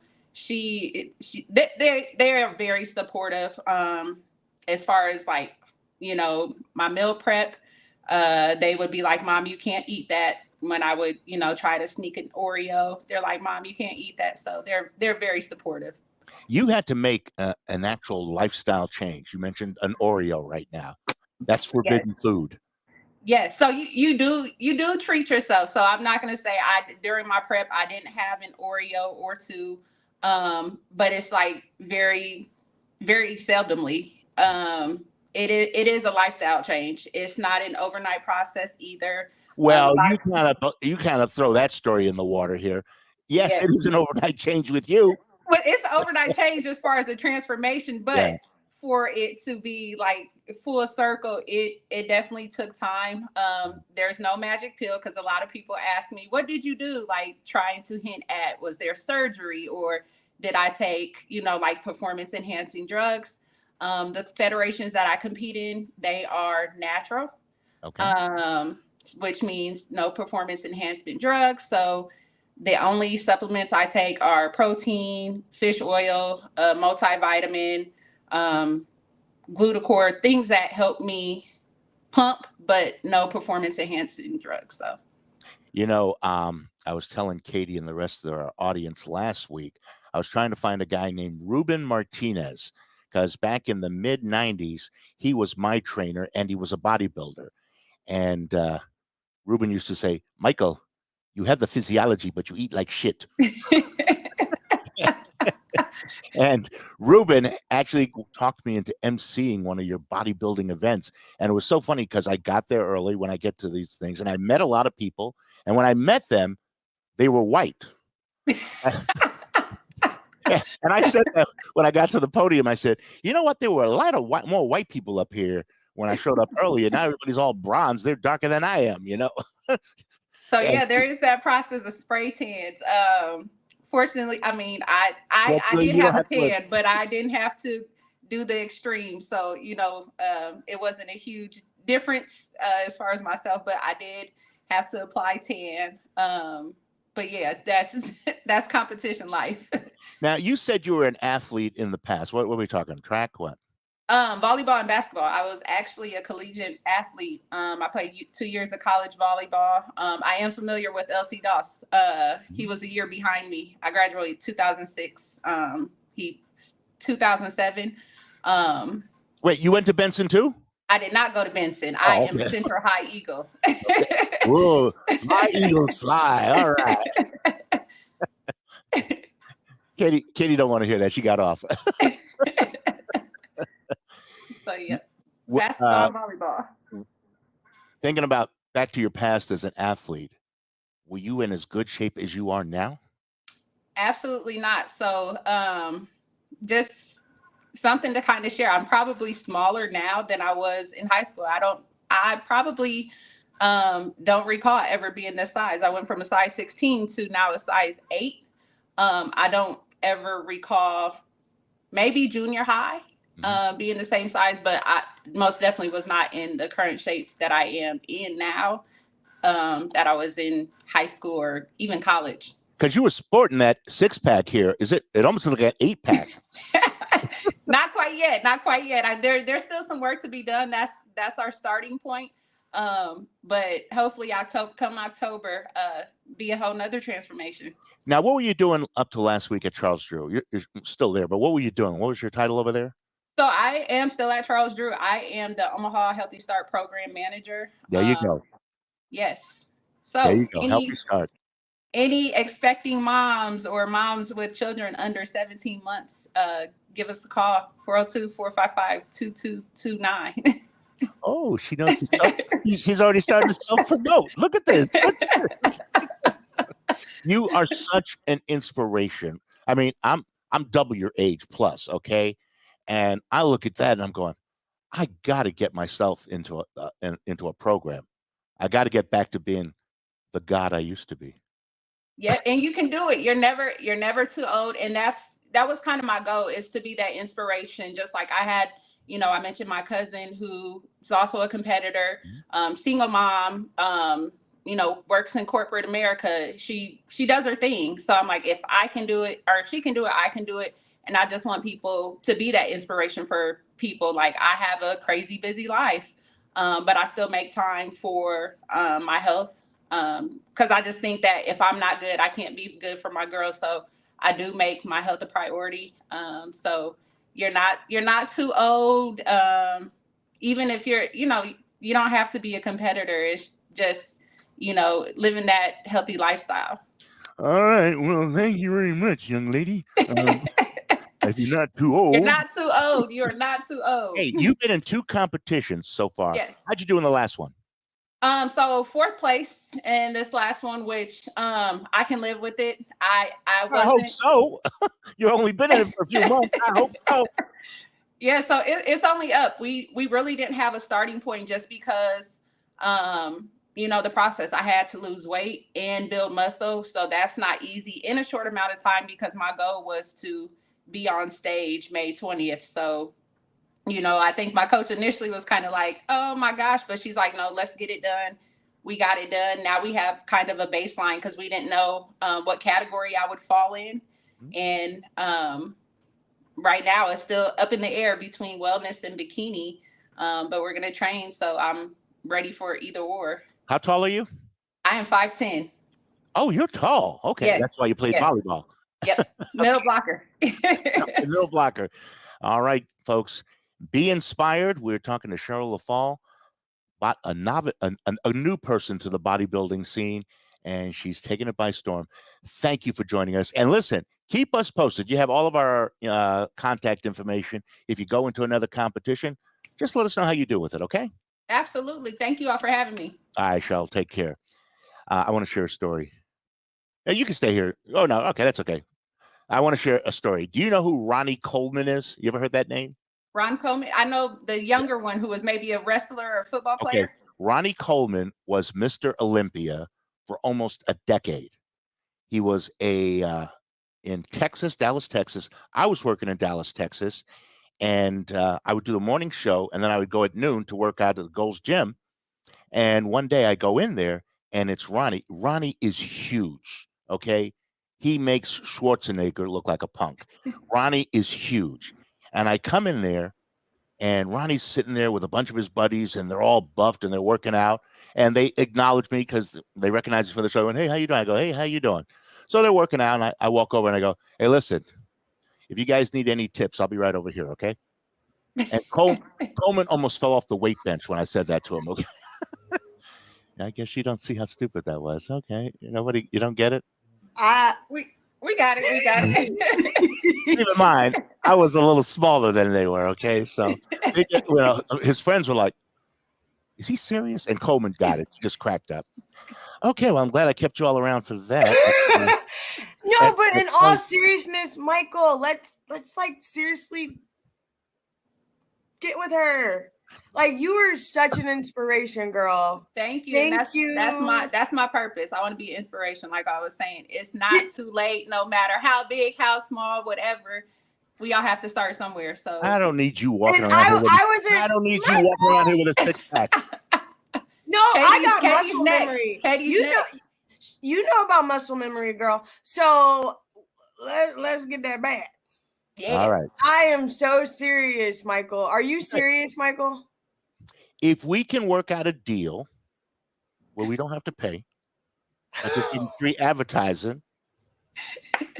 they are very supportive. As far as like, my meal prep, they would be like, Mom, you can't eat that. when I would, try to sneak an Oreo, they're like, Mom, you can't eat that. So they're very supportive. You had to make an actual lifestyle change. You mentioned an Oreo right now. That's forbidden food. Yes. So you do treat yourself. So I'm not going to say during my prep, I didn't have an Oreo or two. But it's like very, very seldomly. It is a lifestyle change. It's not an overnight process either. Well, you kind of throw that story in the water here. Yes, it is an overnight change with you. Well, it's an overnight change as far as the transformation, but for it to be like full circle, it definitely took time. There's no magic pill, because a lot of people ask me, what did you do? Like trying to hint at, was there surgery, or did I take, like performance enhancing drugs? The federations that I compete in, they are natural, which means no performance enhancement drugs. So the only supplements I take are protein, fish oil, multivitamin, Glutacor, things that help me pump, but no performance enhancing drugs. So, I was telling Katie and the rest of our audience last week, I was trying to find a guy named Ruben Martinez, because back in the mid 90s, he was my trainer and he was a bodybuilder. And Ruben used to say, Michael, you have the physiology, but you eat like shit. And Ruben actually talked me into emceeing one of your bodybuilding events. And it was so funny because I got there early when I get to these things, and I met a lot of people. And when I met them, they were white. And I said that when I got to the podium, I said, you know what? There were a lot of more white people up here when I showed up early, and now everybody's all bronze. They're darker than I am, So yeah, there is that process of spray tans. Fortunately, I mean, I did have a tan, but I didn't have to do the extreme. So, it wasn't a huge difference as far as myself, but I did have to apply tan. But yeah, that's competition life. Now, you said you were an athlete in the past. What were we talking? Track? What? Volleyball and basketball. I was actually a collegiate athlete. I played 2 years of college volleyball. I am familiar with LC Doss. He was a year behind me. I graduated 2006. He 2007. Wait, you went to Benson too? I did not go to Benson. I am Center High Eagle. Whoa, my Eagles fly. All right. Katie don't want to hear that. She got off. So yeah, basketball, volleyball. Thinking about back to your past as an athlete, were you in as good shape as you are now? Absolutely not. So just something to kind of share. I'm probably smaller now than I was in high school. I probably don't recall ever being this size. I went from a size 16 to now a size 8. I don't ever recall, maybe junior high, being the same size, but I most definitely was not in the current shape that I am in now, that I was in high school or even college. Because you were sporting that 6-pack here. It almost looks like an 8-pack. Not quite yet. There's still some work to be done. That's our starting point. But hopefully come October, be a whole nother transformation. Now, what were you doing up to last week at Charles Drew? You're still there, but what were you doing? What was your title over there? So I am still at Charles Drew. I am the Omaha Healthy Start Program Manager. There you go. Yes. So there you go. Healthy Start. Any expecting moms or moms with children under 17 months, give us a call, 402-455-2229. Oh, she knows. She's already started to self-promote. Look at this. You are such an inspiration. I mean, I'm double your age plus, okay? And I look at that and I'm going, I got to get myself into a program. I got to get back to being the God I used to be. Yeah, and you can do it. You're never too old, and that was kind of my goal, is to be that inspiration. Just like I had, I mentioned my cousin who is also a competitor, single mom, works in corporate America. She does her thing. So I'm like, if I can do it, or if she can do it, I can do it. And I just want people to be that inspiration for people. Like, I have a crazy busy life, but I still make time for my health, Because I just think that if I'm not good, I can't be good for my girls. So I do make my health a priority. So you're not too old. Even if you're, you don't have to be a competitor. It's just, living that healthy lifestyle. All right. Well, thank you very much, young lady. If you're not too old. You're not too old. You're not too old. Hey, you've been in 2 competitions so far. Yes. How'd you do in the last one? So 4th place in this last one, which I can live with it. I hope so. You've only been in it for a few months. I hope so. Yeah, so it's only up. We really didn't have a starting point just because the process. I had to lose weight and build muscle. So that's not easy in a short amount of time because my goal was to be on stage May 20th. So, I think my coach initially was kind of like, oh my gosh, but she's like, no, let's get it done. We got it done. Now we have kind of a baseline because we didn't know what category I would fall in. And right now it's still up in the air between wellness and bikini, but we're going to train. So I'm ready for either or. How tall are you? I am 5'10". Oh, you're tall. Okay. Yes. That's why you played volleyball. Yep. Middle blocker. Middle blocker. All right, folks. Be inspired. We're talking to Cherylle Leffall, a new person to the bodybuilding scene, and she's taking it by storm. Thank you for joining us. And listen, keep us posted. You have all of our contact information. If you go into another competition, just let us know how you do with it, okay? Absolutely. Thank you all for having me. I shall. Take care. I want to share a story. Now, you can stay here. Oh, no. Okay, that's okay. I want to share a story. Do you know who Ronnie Coleman is? You ever heard that name? Ron Coleman. I know the younger one who was maybe a wrestler or a football player. Okay. Ronnie Coleman was Mr. Olympia for almost a decade. He was in Texas, Dallas, Texas. I was working in Dallas, Texas, and I would do the morning show, and then I would go at noon to work out at the Gold's Gym. And one day I go in there, and it's Ronnie. Ronnie is huge, okay? He makes Schwarzenegger look like a punk. Ronnie is huge. And I come in there, and Ronnie's sitting there with a bunch of his buddies, and they're all buffed, and they're working out. And they acknowledge me because they recognize me for the show. And, hey, how you doing? I go, hey, how you doing? So they're working out, and I walk over, and I go, hey, listen, if you guys need any tips, I'll be right over here, okay? And Coleman almost fell off the weight bench when I said that to him. Okay? I guess you don't see how stupid that was. Okay. You don't get it? We got it. We got it. Keep in mind, I was a little smaller than they were. Okay. So his friends were like, is he serious? And Coleman got it. He just cracked up. Okay. Well, I'm glad I kept you all around for that. No, but in all seriousness, Michael, let's like seriously get with her. Like, you are such an inspiration, girl. Thank you. Thank you. That's my purpose. I want to be an inspiration. Like I was saying, it's not too late, no matter how big, how small, whatever. We all have to start somewhere. So I don't need you walking around here with I don't need you walking around here with a six-pack. No, I got muscle memory. You know about muscle memory, girl. So let's get that back. Yeah. All right. I am so serious, Michael. Are you serious, Michael? If we can work out a deal where we don't have to pay, I just give them free advertising,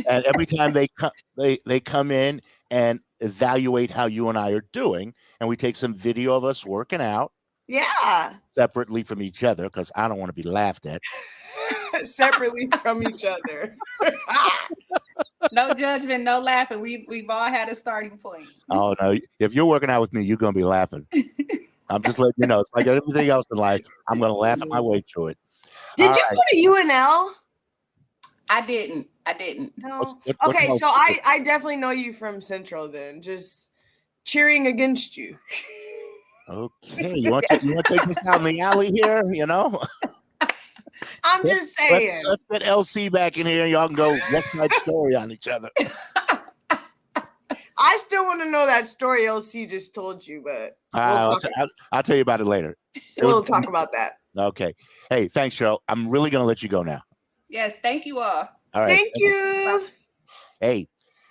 and every time they come in and evaluate how you and I are doing, and we take some video of us working out. Yeah. Separately from each other, because I don't want to be laughed at. Separately from each other. No judgment, no laughing. We've all had a starting point. Oh no! If you're working out with me, you're gonna be laughing. I'm just letting you know. It's like everything else in life. I'm gonna laugh at my way through it. Did you go to UNL? I didn't. No. Okay, so I definitely know you from Central. Then just cheering against you. Okay, you want to take this out in the alley here? I'm just saying. Let's get LC back in here. Y'all can go West Side Story on each other. I still want to know that story LC just told you, but I'll tell you about it later. We'll talk about that. Okay. Hey, thanks, Cherylle. I'm really going to let you go now. Yes, thank you all. All right. Thank you. Hey,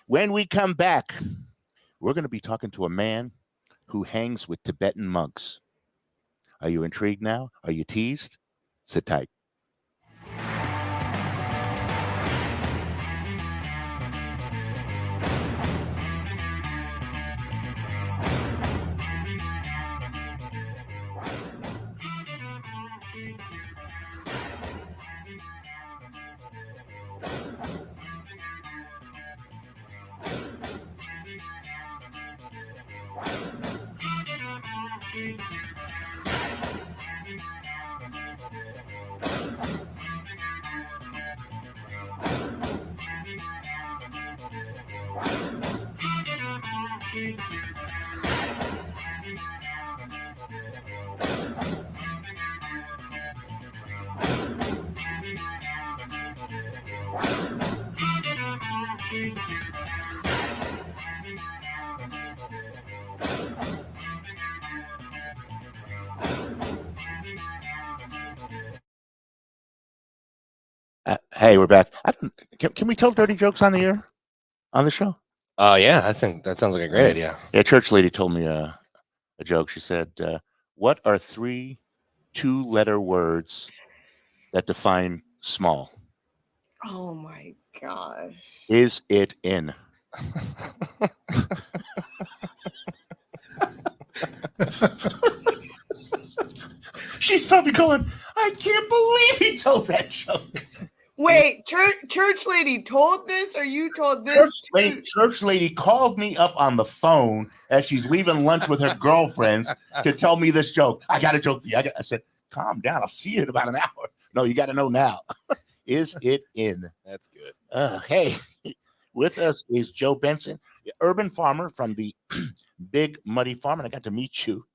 when we come back, we're going to be talking to a man who hangs with Tibetan monks. Are you intrigued now? Are you teased? Sit tight. Hey, we're back. Can we tell dirty jokes on the air, on the show? Yeah, I think that sounds like a great idea. Yeah, church lady told me a joke. She said, "What are 3 2-letter words that define small? Oh my gosh. Is it in?" She's probably going, "I can't believe he told that joke." Wait, church lady told this, or you told this? Church lady called me up on the phone as she's leaving lunch with her girlfriends to tell me this joke. I got a joke for you. I said, "Calm down. I'll see you in about an hour." No, you got to know now. Is it in? That's good. Hey, with us is Joe Benson, urban farmer from the Big Muddy Farm, and I got to meet you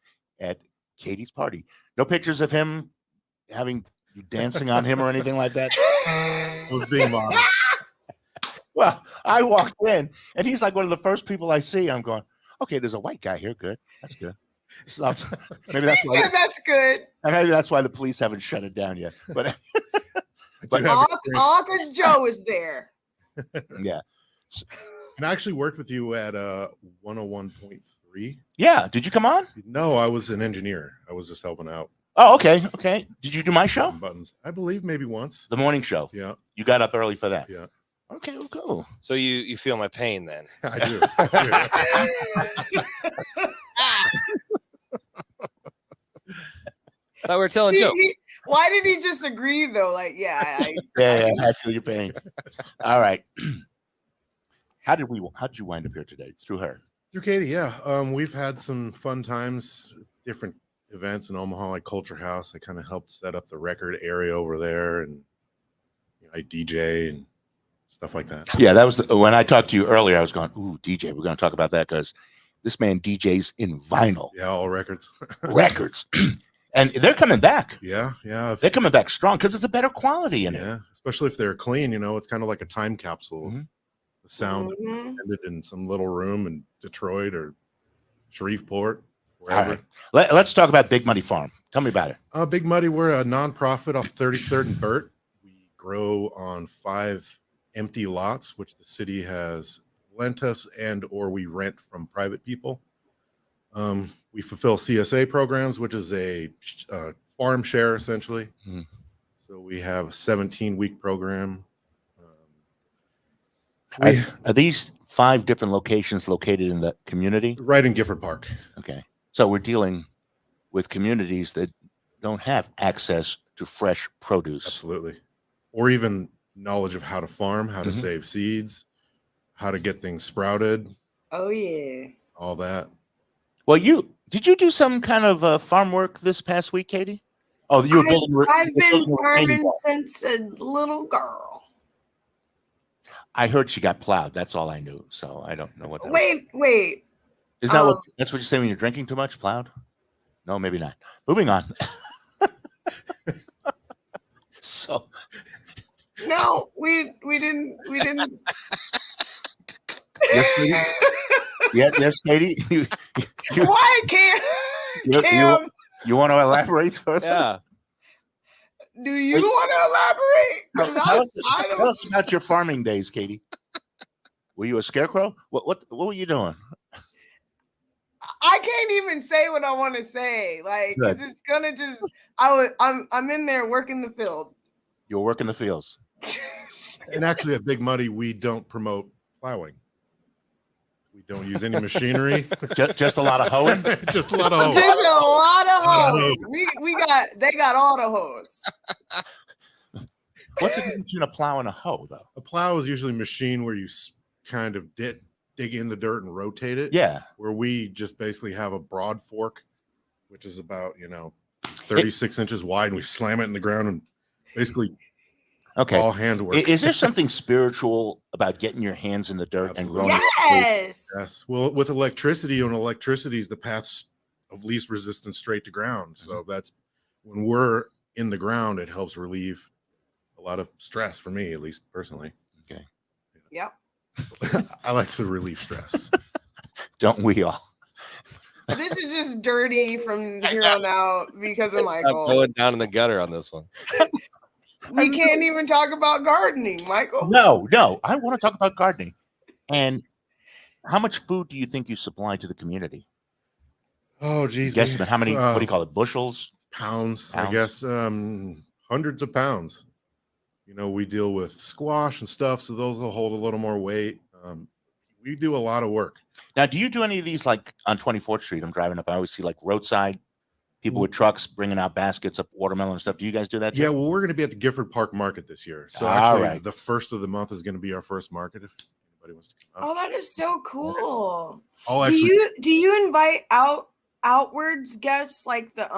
at Katie's party. No pictures of him having you dancing on him or anything like that? I was being modest. Well, I walked in, and he's like one of the first people I see. I'm going, okay, there's a white guy here. Good. That's good. So maybe that's why. Yeah, that's good. And maybe that's why the police haven't shut it down yet. But all because Joe is there. Yeah. And I actually worked with you at 101.3. Yeah. Did you come on? No, I was an engineer. I was just helping out. Oh, okay. Okay. Did you do my show? Buttons. I believe maybe once. The morning show. Yeah. You got up early for that. Yeah. Okay. Well, cool. So you feel my pain then? I do. I thought we were telling jokes. Why did he just agree though? Like, yeah, I feel your pain. All right. How did you wind up here today? Through her? Through Katie, yeah. We've had some fun times, different events in Omaha, like Culture House. I kind of helped set up the record area over there, and I DJ and stuff like that. Yeah, that was when I talked to you earlier. I was going, "Ooh, DJ." We're going to talk about that because this man DJs in vinyl. Yeah, all records. Records. And they're coming back. Yeah. They're coming back strong because it's a better quality in it. Yeah, especially if they're clean. It's kind of like a time capsule. Mm-hmm. The sound that ended in some little room in Detroit or Shreveport, wherever. All right. Let's talk about Big Muddy Farm. Tell me about it. Big Muddy, we're a nonprofit off 33rd and Burt. We grow on 5 empty lots, which the city has lent us and or we rent from private people. We fulfill CSA programs, which is a farm share, essentially. Mm-hmm. So we have a 17-week program. Are these 5 different locations located in the community? Right in Gifford Park. Okay. So we're dealing with communities that don't have access to fresh produce. Absolutely. Or even knowledge of how to farm, how to save seeds, how to get things sprouted. Oh, yeah. All that. Well, did you do some kind of farm work this past week, Katie? Oh, you were building. I've been farming since a little girl. I heard she got plowed. That's all I knew. So I don't know what that Wait. Is that that's what you say when you're drinking too much? Plowed? No, maybe not. Moving on. So no, we didn't. Yes, Katie. Yes, Katie. Why can't? You want to elaborate further? Yeah. Do you want to elaborate? Tell us about your farming days, Katie. Were you a scarecrow? What were you doing? I can't even say what I want to say. Like, 'cause it's gonna just. I'm in there working the field. You're working the fields. And actually, at Big Muddy, we don't promote plowing. We don't use any machinery. Just a lot of hoeing. Just a lot of hoeing. Just a lot of hoes. They got all the hoes. What's the difference between a plow and a hoe, though? A plow is usually a machine where you kind of dig in the dirt and rotate it. Yeah. Where we just basically have a broad fork, which is about 36 inches wide, and we slam it in the ground and basically all handwork. Is there something spiritual about getting your hands in the dirt and growing? Yes. Well, with electricity, is the paths of least resistance straight to ground. So that's when we're in the ground, it helps relieve a lot of stress for me, at least personally. Okay. Yep. I like to relieve stress. Don't we all? This is just dirty from here on out because of Michael. I'm going down in the gutter on this one. We can't even talk about gardening, Michael. No. I want to talk about gardening. And how much food do you think you supply to the community? Oh, geez. Guesstimate how many? What do you call it? Bushels? Pounds. I guess. Hundreds of pounds. We deal with squash and stuff, so those will hold a little more weight. We do a lot of work. Now, do you do any of these like on 24th Street? I'm driving up. I always see like roadside people with trucks bringing out baskets of watermelon and stuff. Do you guys do that too? Yeah, well, we're going to be at the Gifford Park Market this year. So the first of the month is going to be our first market. If anybody wants to come out. Oh, that is so cool. Oh, do you invite outwards guests like the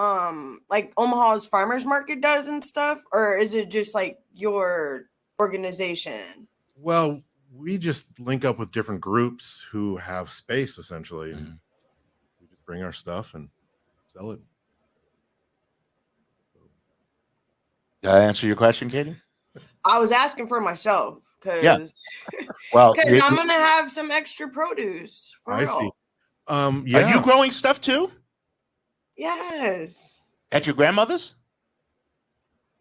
like Omaha's farmers market does and stuff, or is it just like your organization? Well, we just link up with different groups who have space essentially, and we just bring our stuff and sell it. Did I answer your question, Katie? I was asking for myself because well, I'm gonna have some extra produce. I see. Are you growing stuff too? Yes. At your grandmother's?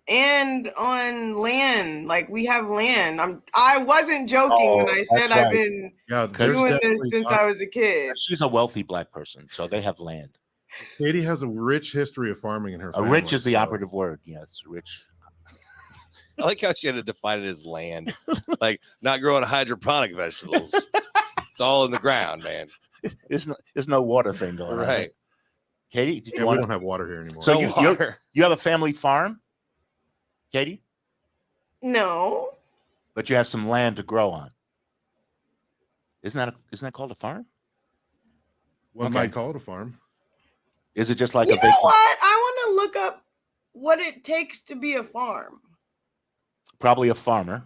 And on land, like we have land. I wasn't joking when I said I've been doing this since I was a kid. She's a wealthy Black person, so they have land. Katie has a rich history of farming in her family. Rich is the operative word. Yes, rich. I like how she had to define it as land, like not growing hydroponic vegetables. It's all in the ground, man. There's no water thing going on. Right. Katie, we don't have water here anymore. So you have a family farm, Katie? No. But you have some land to grow on. Isn't that called a farm? One might call it a farm. Is it just like you know what? I want to look up what it takes to be a farm. Probably a farmer.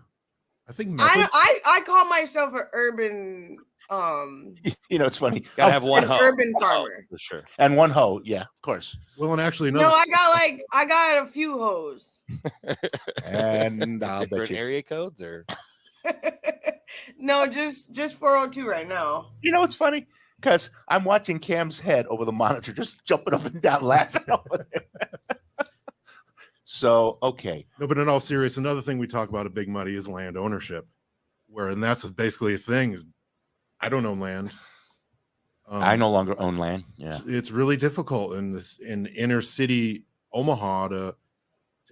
I think I call myself an urban it's funny. Gotta have one hoe. Urban farmer. For sure. And one hoe, yeah, of course. Well, and actually I got a few hoes. And I'll bet different you area codes or no, just 402 right now. It's funny because I'm watching Cam's head over the monitor, just jumping up and down, laughing over there. So, okay. No, but in all seriousness, another thing we talk about at Big Muddy is land ownership, and that's basically a thing. I don't own land. I no longer own land. Yeah, it's really difficult in inner city Omaha to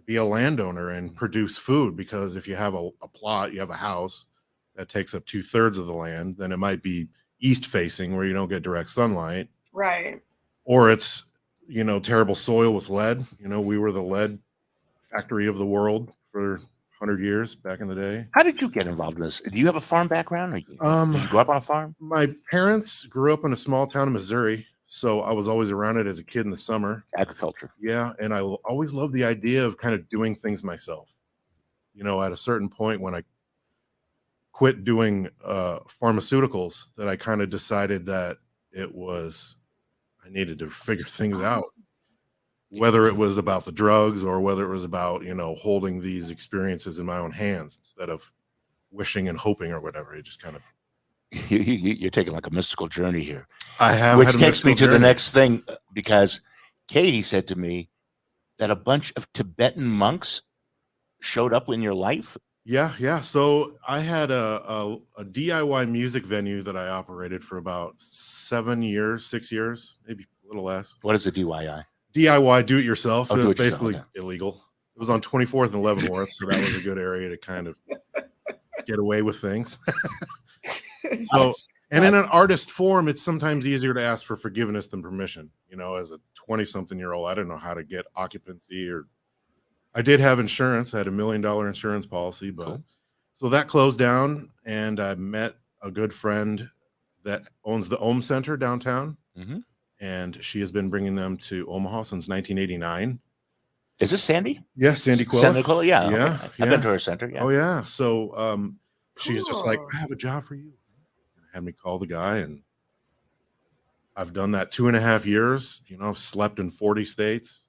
be a landowner and produce food, because if you have a plot, you have a house that takes up 2/3 of the land, then it might be east facing where you don't get direct sunlight. Right. Or it's, terrible soil with lead. We were the lead factory of the world for 100 years back in the day. How did you get involved in this? Do you have a farm background? Or did you grow up on a farm? My parents grew up in a small town in Missouri, so I was always around it as a kid in the summer. Agriculture. Yeah, and I always loved the idea of kind of doing things myself. At a certain point when I quit doing pharmaceuticals, that I kind of decided that I needed to figure things out. Whether it was about the drugs or whether it was about, holding these experiences in my own hands instead of wishing and hoping or whatever. It just kind of. You're taking like a mystical journey here. I have. Which takes me to the next thing, because Katie said to me that a bunch of Tibetan monks showed up in your life. Yeah. So I had a DIY music venue that I operated for about 6 years, maybe a little less. What is a DIY? DIY, do it yourself. Oh, it was basically illegal. It was on 24th and Leavenworth, so that was a good area to kind of get away with things. So, and in an artist form, it's sometimes easier to ask for forgiveness than permission. As a 20-something-year-old, I didn't know how to get occupancy, or I did have insurance. I had $1 million insurance policy, but so that closed down, and I met a good friend that owns the Ohm Center downtown, Mm-hmm. and she has been bringing them to Omaha since 1989. Is this Sandy? Yes, Sandy Quillick. Sandy Quillick, yeah. Yeah, Okay. I've been to her center. Yeah. Oh yeah. So she's just like, Cool. I have a job for you. Had me call the guy, and I've done that 2.5 years. Slept in 40 states.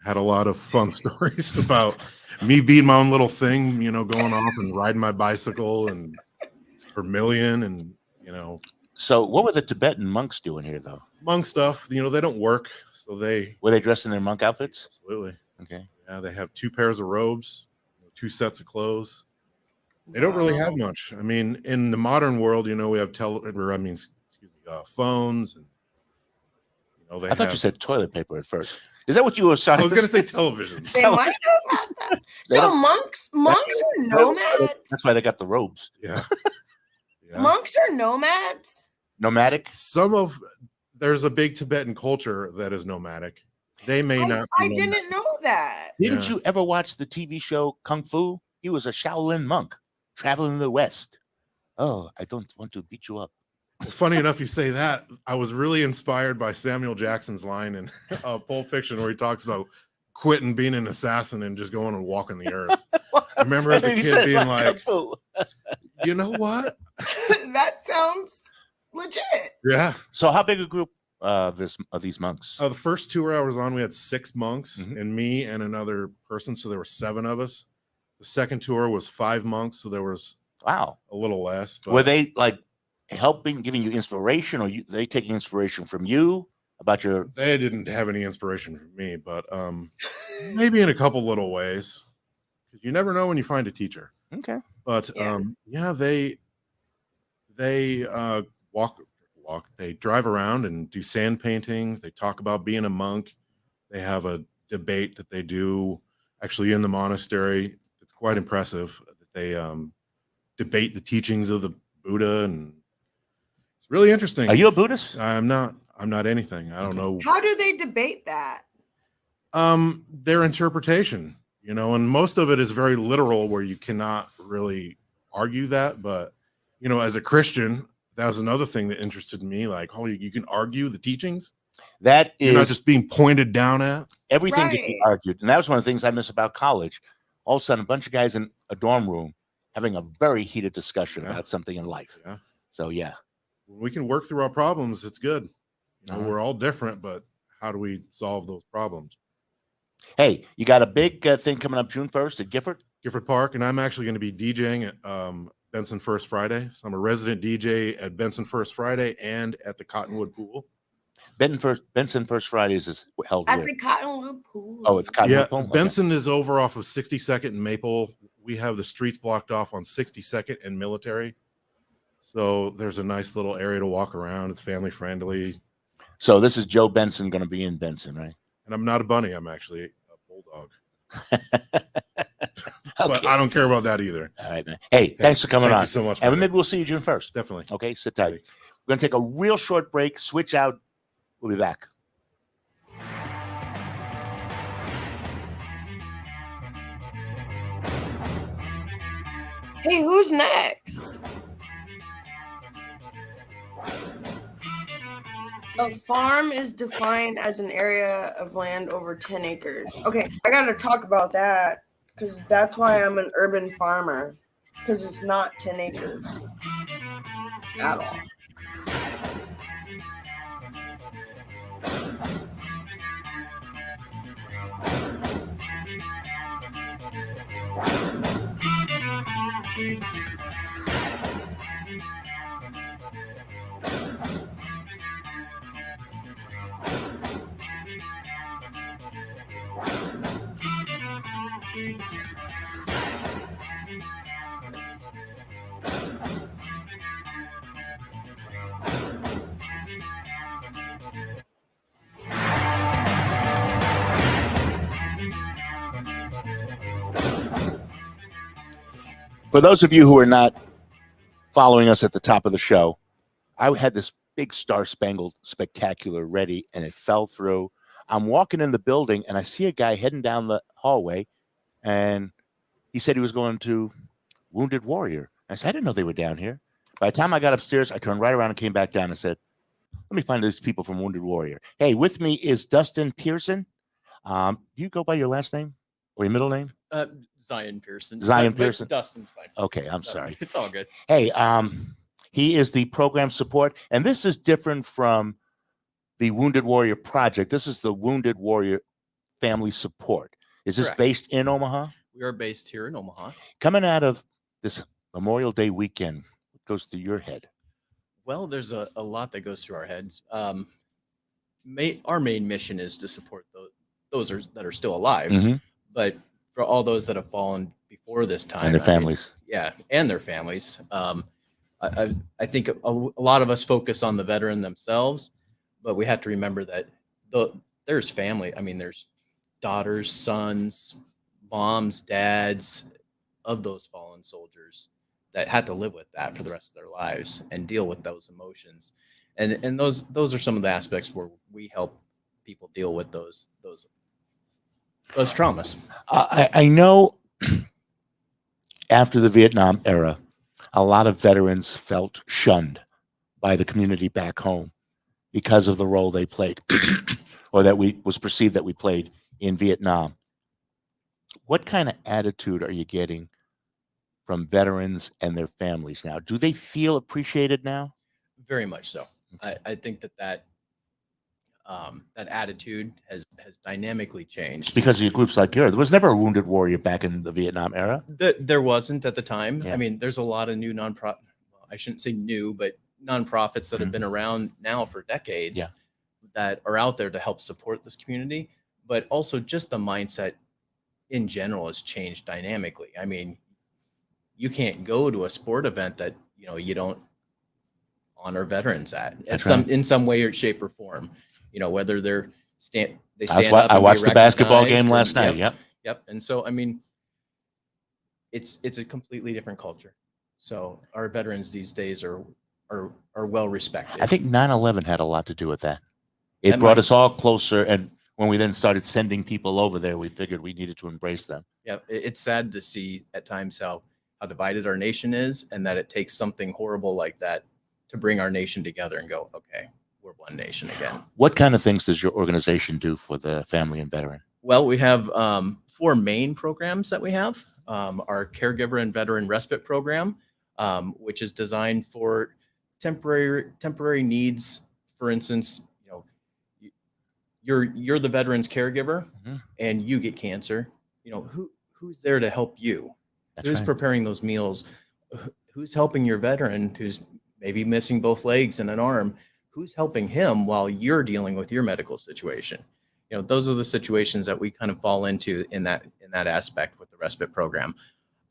Had a lot of fun stories about me being my own little thing, going off and riding my bicycle and Vermilion and So what were the Tibetan monks doing here, though? monk stuff. They don't work, so Were they dressed in their monk outfits? absolutely. Okay. Yeah, they have 2 pairs of robes, 2 sets of clothes. They don't really have much. I mean, in the modern world, we have phones, and they I thought have, you said toilet paper at first. Is that what you were I starting was to going to say television. They might have had that. They So don't- monks are nomads. That's why they got the robes. Yeah. Yeah. Monks are nomads. Nomadic. There's a big Tibetan culture that is nomadic. They may not. I be didn't know that. Didn't Yeah. you ever watch the TV show Kung Fu? He was a Shaolin monk traveling in the West. Oh, I don't want to beat you up. Well, funny enough, you say that. I was really inspired by Samuel Jackson's line in Pulp Fiction where he talks about quitting being an assassin and just going and walking the earth. I remember as a You kid said being Kung like, Fu. you know what? That sounds legit. Yeah. So how big a group of these monks? The first tour I was on, we had 6 monks Mhm. and me and another person. So there were 7 of us. The second tour was 5 monks. So there was Wow. a little less. But Were they like helping, giving you inspiration, or they taking inspiration from you about your? they didn't have any inspiration from me, but maybe in a couple little ways. Because you never know when you find a teacher. Okay. But Yeah. they walk. They drive around and do sand paintings. They talk about being a monk. They have a debate that they do actually in the monastery. It's quite impressive that they debate the teachings of the Buddha, and it's really interesting. Are you a Buddhist? I'm not anything. I don't know. How do they debate that? Their interpretation, and most of it is very literal where you cannot really argue that. But, as a Christian, that was another thing that interested me. Like, you can argue the teachings. That You're not is just being pointed down at. everything can be Right. argued, and that was one of the things I miss about college. All of a sudden, a bunch of guys in a dorm room having a very heated discussion Yeah. about something in life. Yeah. So yeah. When we can work through our problems, it's good. Uh-huh. We're all different, but how do we solve those problems? Hey, you got a big thing coming up June 1st at Gifford. Gifford Park, and I'm actually going to be DJing at Benson First Friday. So I'm a resident DJ at Benson First Friday and at the Cottonwood Pool. Benson First Fridays is held At where? the Cottonwood Pool. Oh, it's Cottonwood Yeah, Pool? Okay. Benson is over off of 62nd and Maple. We have the streets blocked off on 62nd and Military. So there's a nice little area to walk around. It's family friendly. So this is Joe Benson going to be in Benson, right? And I'm not a bunny. I'm actually a bulldog. But Okay. I don't care about that either. All right, man. Hey, thanks for coming Thank on. you so much. And brother. maybe we'll see you June 1st. Definitely. Okay, sit tight. We're going to take a real short break, switch out. We'll be back. Hey, who's next? A farm is defined as an area of land over 10 acres. Okay, I gotta talk about that because that's why I'm an urban farmer, because it's not 10 acres at all. For those of you who are not following us at the top of the show, I had this big Star Spangled Spectacular ready and it fell through. I'm walking in the building and I see a guy heading down the hallway and he said he was going to Wounded Warrior. I said, I didn't know they were down here. By the time I got upstairs, I turned right around and came back down and said, let me find these people from Wounded Warrior. Hey, with me is Dustin Pearson. Do you go by your last name or your middle name? Zion Pearson. Zion But Pearson. Dustin's fine. Okay, I'm sorry. It's all good. Hey, he is the program support, and this is different from the Wounded Warrior Project. This is the Wounded Warrior Family Support. Is this Correct. based in Omaha? We are based here in Omaha. Coming out of this Memorial Day weekend, what goes through your head? Well, there's a lot that goes through our heads. Our main mission is to support those that are still alive, Mhm. but for all those that have fallen before this time And their I mean, families. yeah, and their families. I think a lot of us focus on the veteran themselves, but we have to remember that there's family. I mean, there's daughters, sons, moms, dads of those fallen soldiers that had to live with that for the rest of their lives and deal with those emotions. And those are some of the aspects where we help people deal with those traumas. I know after the Vietnam era, a lot of veterans felt shunned by the community back home because of the role they played or that was perceived that we played in Vietnam. What kind of attitude are you getting from veterans and their families now? Do they feel appreciated now? Very much so. I think that attitude has dynamically changed. Because of groups like yours. There was never a Wounded Warrior back in the Vietnam era. There wasn't at the time. Yeah. I mean, there's a lot of new nonprofit. I shouldn't say new, but nonprofits that have been around now for decades that are out there to help support this community. But also just the mindset in general has changed dynamically. I mean, you can't go to a sport event that you don't honor veterans in some way or shape or form. Whether they stand up. I watched the basketball recognized game last night. Yep. And so, I mean, it's a completely different culture. So our veterans these days are well respected. I think 9/11 had a lot to do with that. It brought us all closer, and when we then started sending people over there, we figured we needed to embrace them. Yeah, it's sad to see at times how divided our nation is, and that it takes something horrible like that to bring our nation together and go, okay, we're one nation again. What kind of things does your organization do for the family and veteran? Well, we have 4 main programs that we have. Our Caregiver and Veteran Respite Program, which is designed for temporary needs. For instance, you're the veteran's caregiver, and you get cancer. Who's there to help you? Who's preparing those meals? Who's helping your veteran who's maybe missing both legs and an arm? Who's helping him while you're dealing with your medical situation? Those are the situations that we kind of fall into in that aspect with the respite program.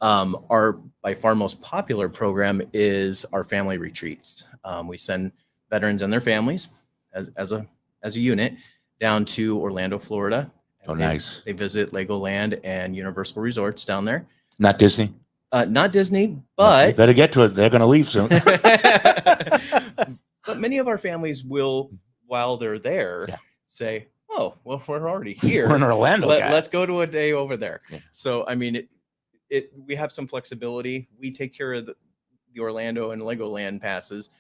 Our by far most popular program is our family retreats. We send veterans and their families as a unit down to Orlando, Florida. Oh, nice. They visit Legoland and Universal Resorts down there. Not Disney? Not Disney, but... You better get to it. They're going to leave soon. But many of our families will, while they're there, say, oh, well, we're already here. We're in Orlando. Let's go to a day over there. Yeah. So, I mean, we have some flexibility. We take care of the Orlando and Legoland passes.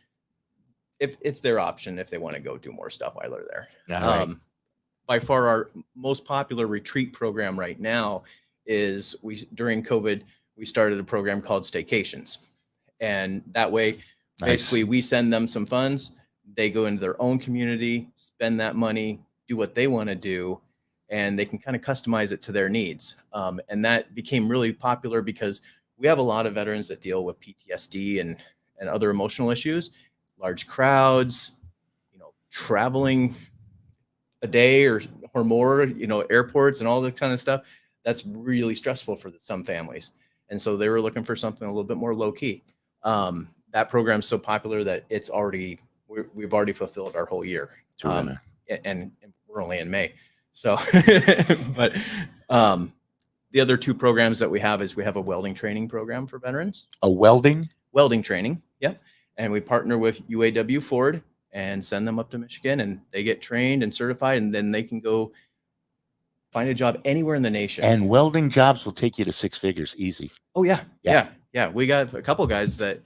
If it's their option, if they want to go do more stuff while they're there. Right. By far, our most popular retreat program right now is during COVID, we started a program called Staycations. And that way, basically, we send them some funds. They go into their own community, spend that money, do what they want to do, and they can kind of customize it to their needs. And that became really popular because we have a lot of veterans that deal with PTSD and other emotional issues, large crowds, traveling a day or more, airports and all that kind of stuff. That's really stressful for some families. And so they were looking for something a little bit more low key. That program's so popular that we've already fulfilled our whole year. And we're only in May. So, but the other 2 programs that we have is we have a welding training program for veterans. A welding training. Yep. And we partner with UAW Ford and send them up to Michigan, and they get trained and certified, and then they can go find a job anywhere in the nation. And welding jobs will take you to 6 figures easy. Oh yeah. We got a couple guys that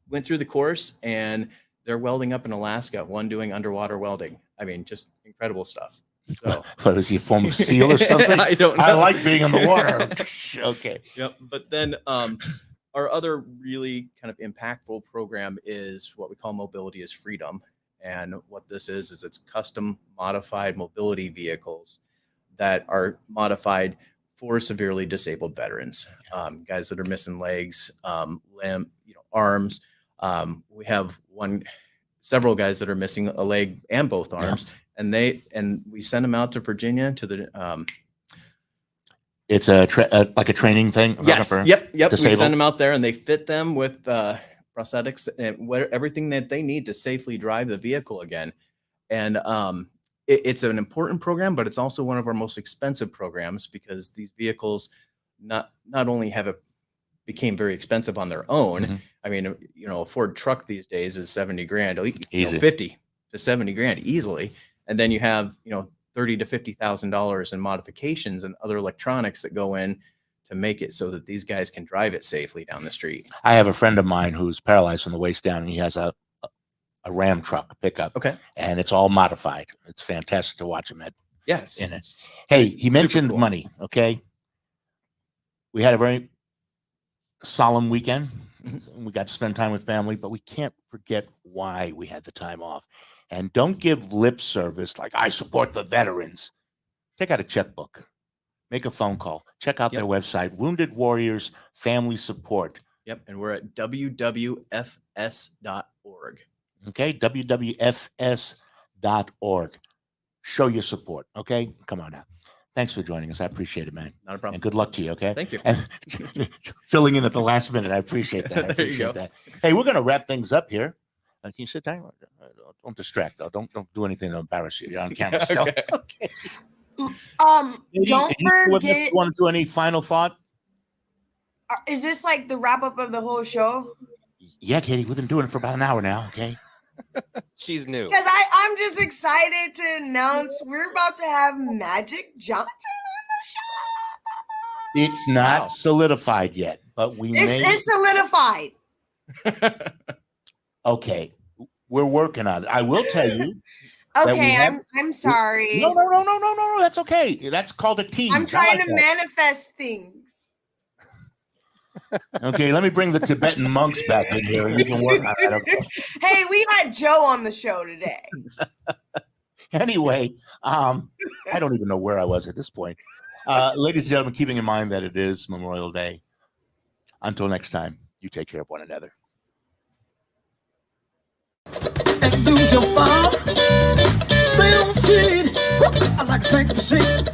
went through the course, and they're welding up in Alaska. One doing underwater welding. I mean, just incredible stuff. So, what is he, a former SEAL or something? I don't know. I like being in the water. Okay. Yep. But then our other really kind of impactful program is what we call Mobility is Freedom. And what this is it's custom modified mobility vehicles that are modified for severely disabled veterans, guys that are missing legs, arms. We have several guys that are missing a leg and both arms, and we send them out to Virginia to the. It's like a training thing. Yes. Yep. Disabled? We send them out there, and they fit them with prosthetics and everything that they need to safely drive the vehicle again. And it's an important program, but it's also one of our most expensive programs because these vehicles not only became very expensive on their own. Mm-hmm. I mean, a Ford truck these days is 70 grand, Easy. 50 to 70 grand easily. And then you have, $30,000 to $50,000 in modifications and other electronics that go in to make it so that these guys can drive it safely down the street. I have a friend of mine who's paralyzed from the waist down, and he has a Ram truck, a pickup. Okay. And it's all modified. It's fantastic to watch him in it. Hey, he mentioned cool. money. Okay. We had a very solemn weekend. Mm-hmm. We got to spend time with family, but we can't forget why we had the time off. And don't give lip service like I support the veterans. Take out a checkbook, make a phone call, check out their website, Wounded Warriors Family Support. Yep. And we're at wwf.s.org. Okay. wwf.s.org. Show your support. Okay. Come on now. Thanks for joining us. I appreciate it, man. Not a problem. And good luck to you. Okay. Thank you. And filling in at the last minute. I appreciate that. I appreciate that. Hey, we're going to wrap things up here. Can you sit down? Don't distract though. Don't do anything to embarrass you. You're on camera still. Okay. Don't forget. Want to do any final thought? Is this like the wrap up of the whole show? Yeah, Katie, we've been doing it for about an hour now. Okay. She's new. Because I'm just excited to announce we're about to have Magic Johnson on the show. It's not solidified yet, but it's solidified. Okay, we're working on it. I will tell you. Okay, I'm sorry. No. That's okay. That's called a tease. I'm trying to manifest things. Okay, let me bring the Tibetan monks back in here, and you can work on that. Okay? Hey, we had Joe on the show today. Anyway, I don't even know where I was at this point. Ladies and gentlemen, keeping in mind that it is Memorial Day. Until next time, you take care of one another. And lose your farm, stay on seed. I like to sink the shade.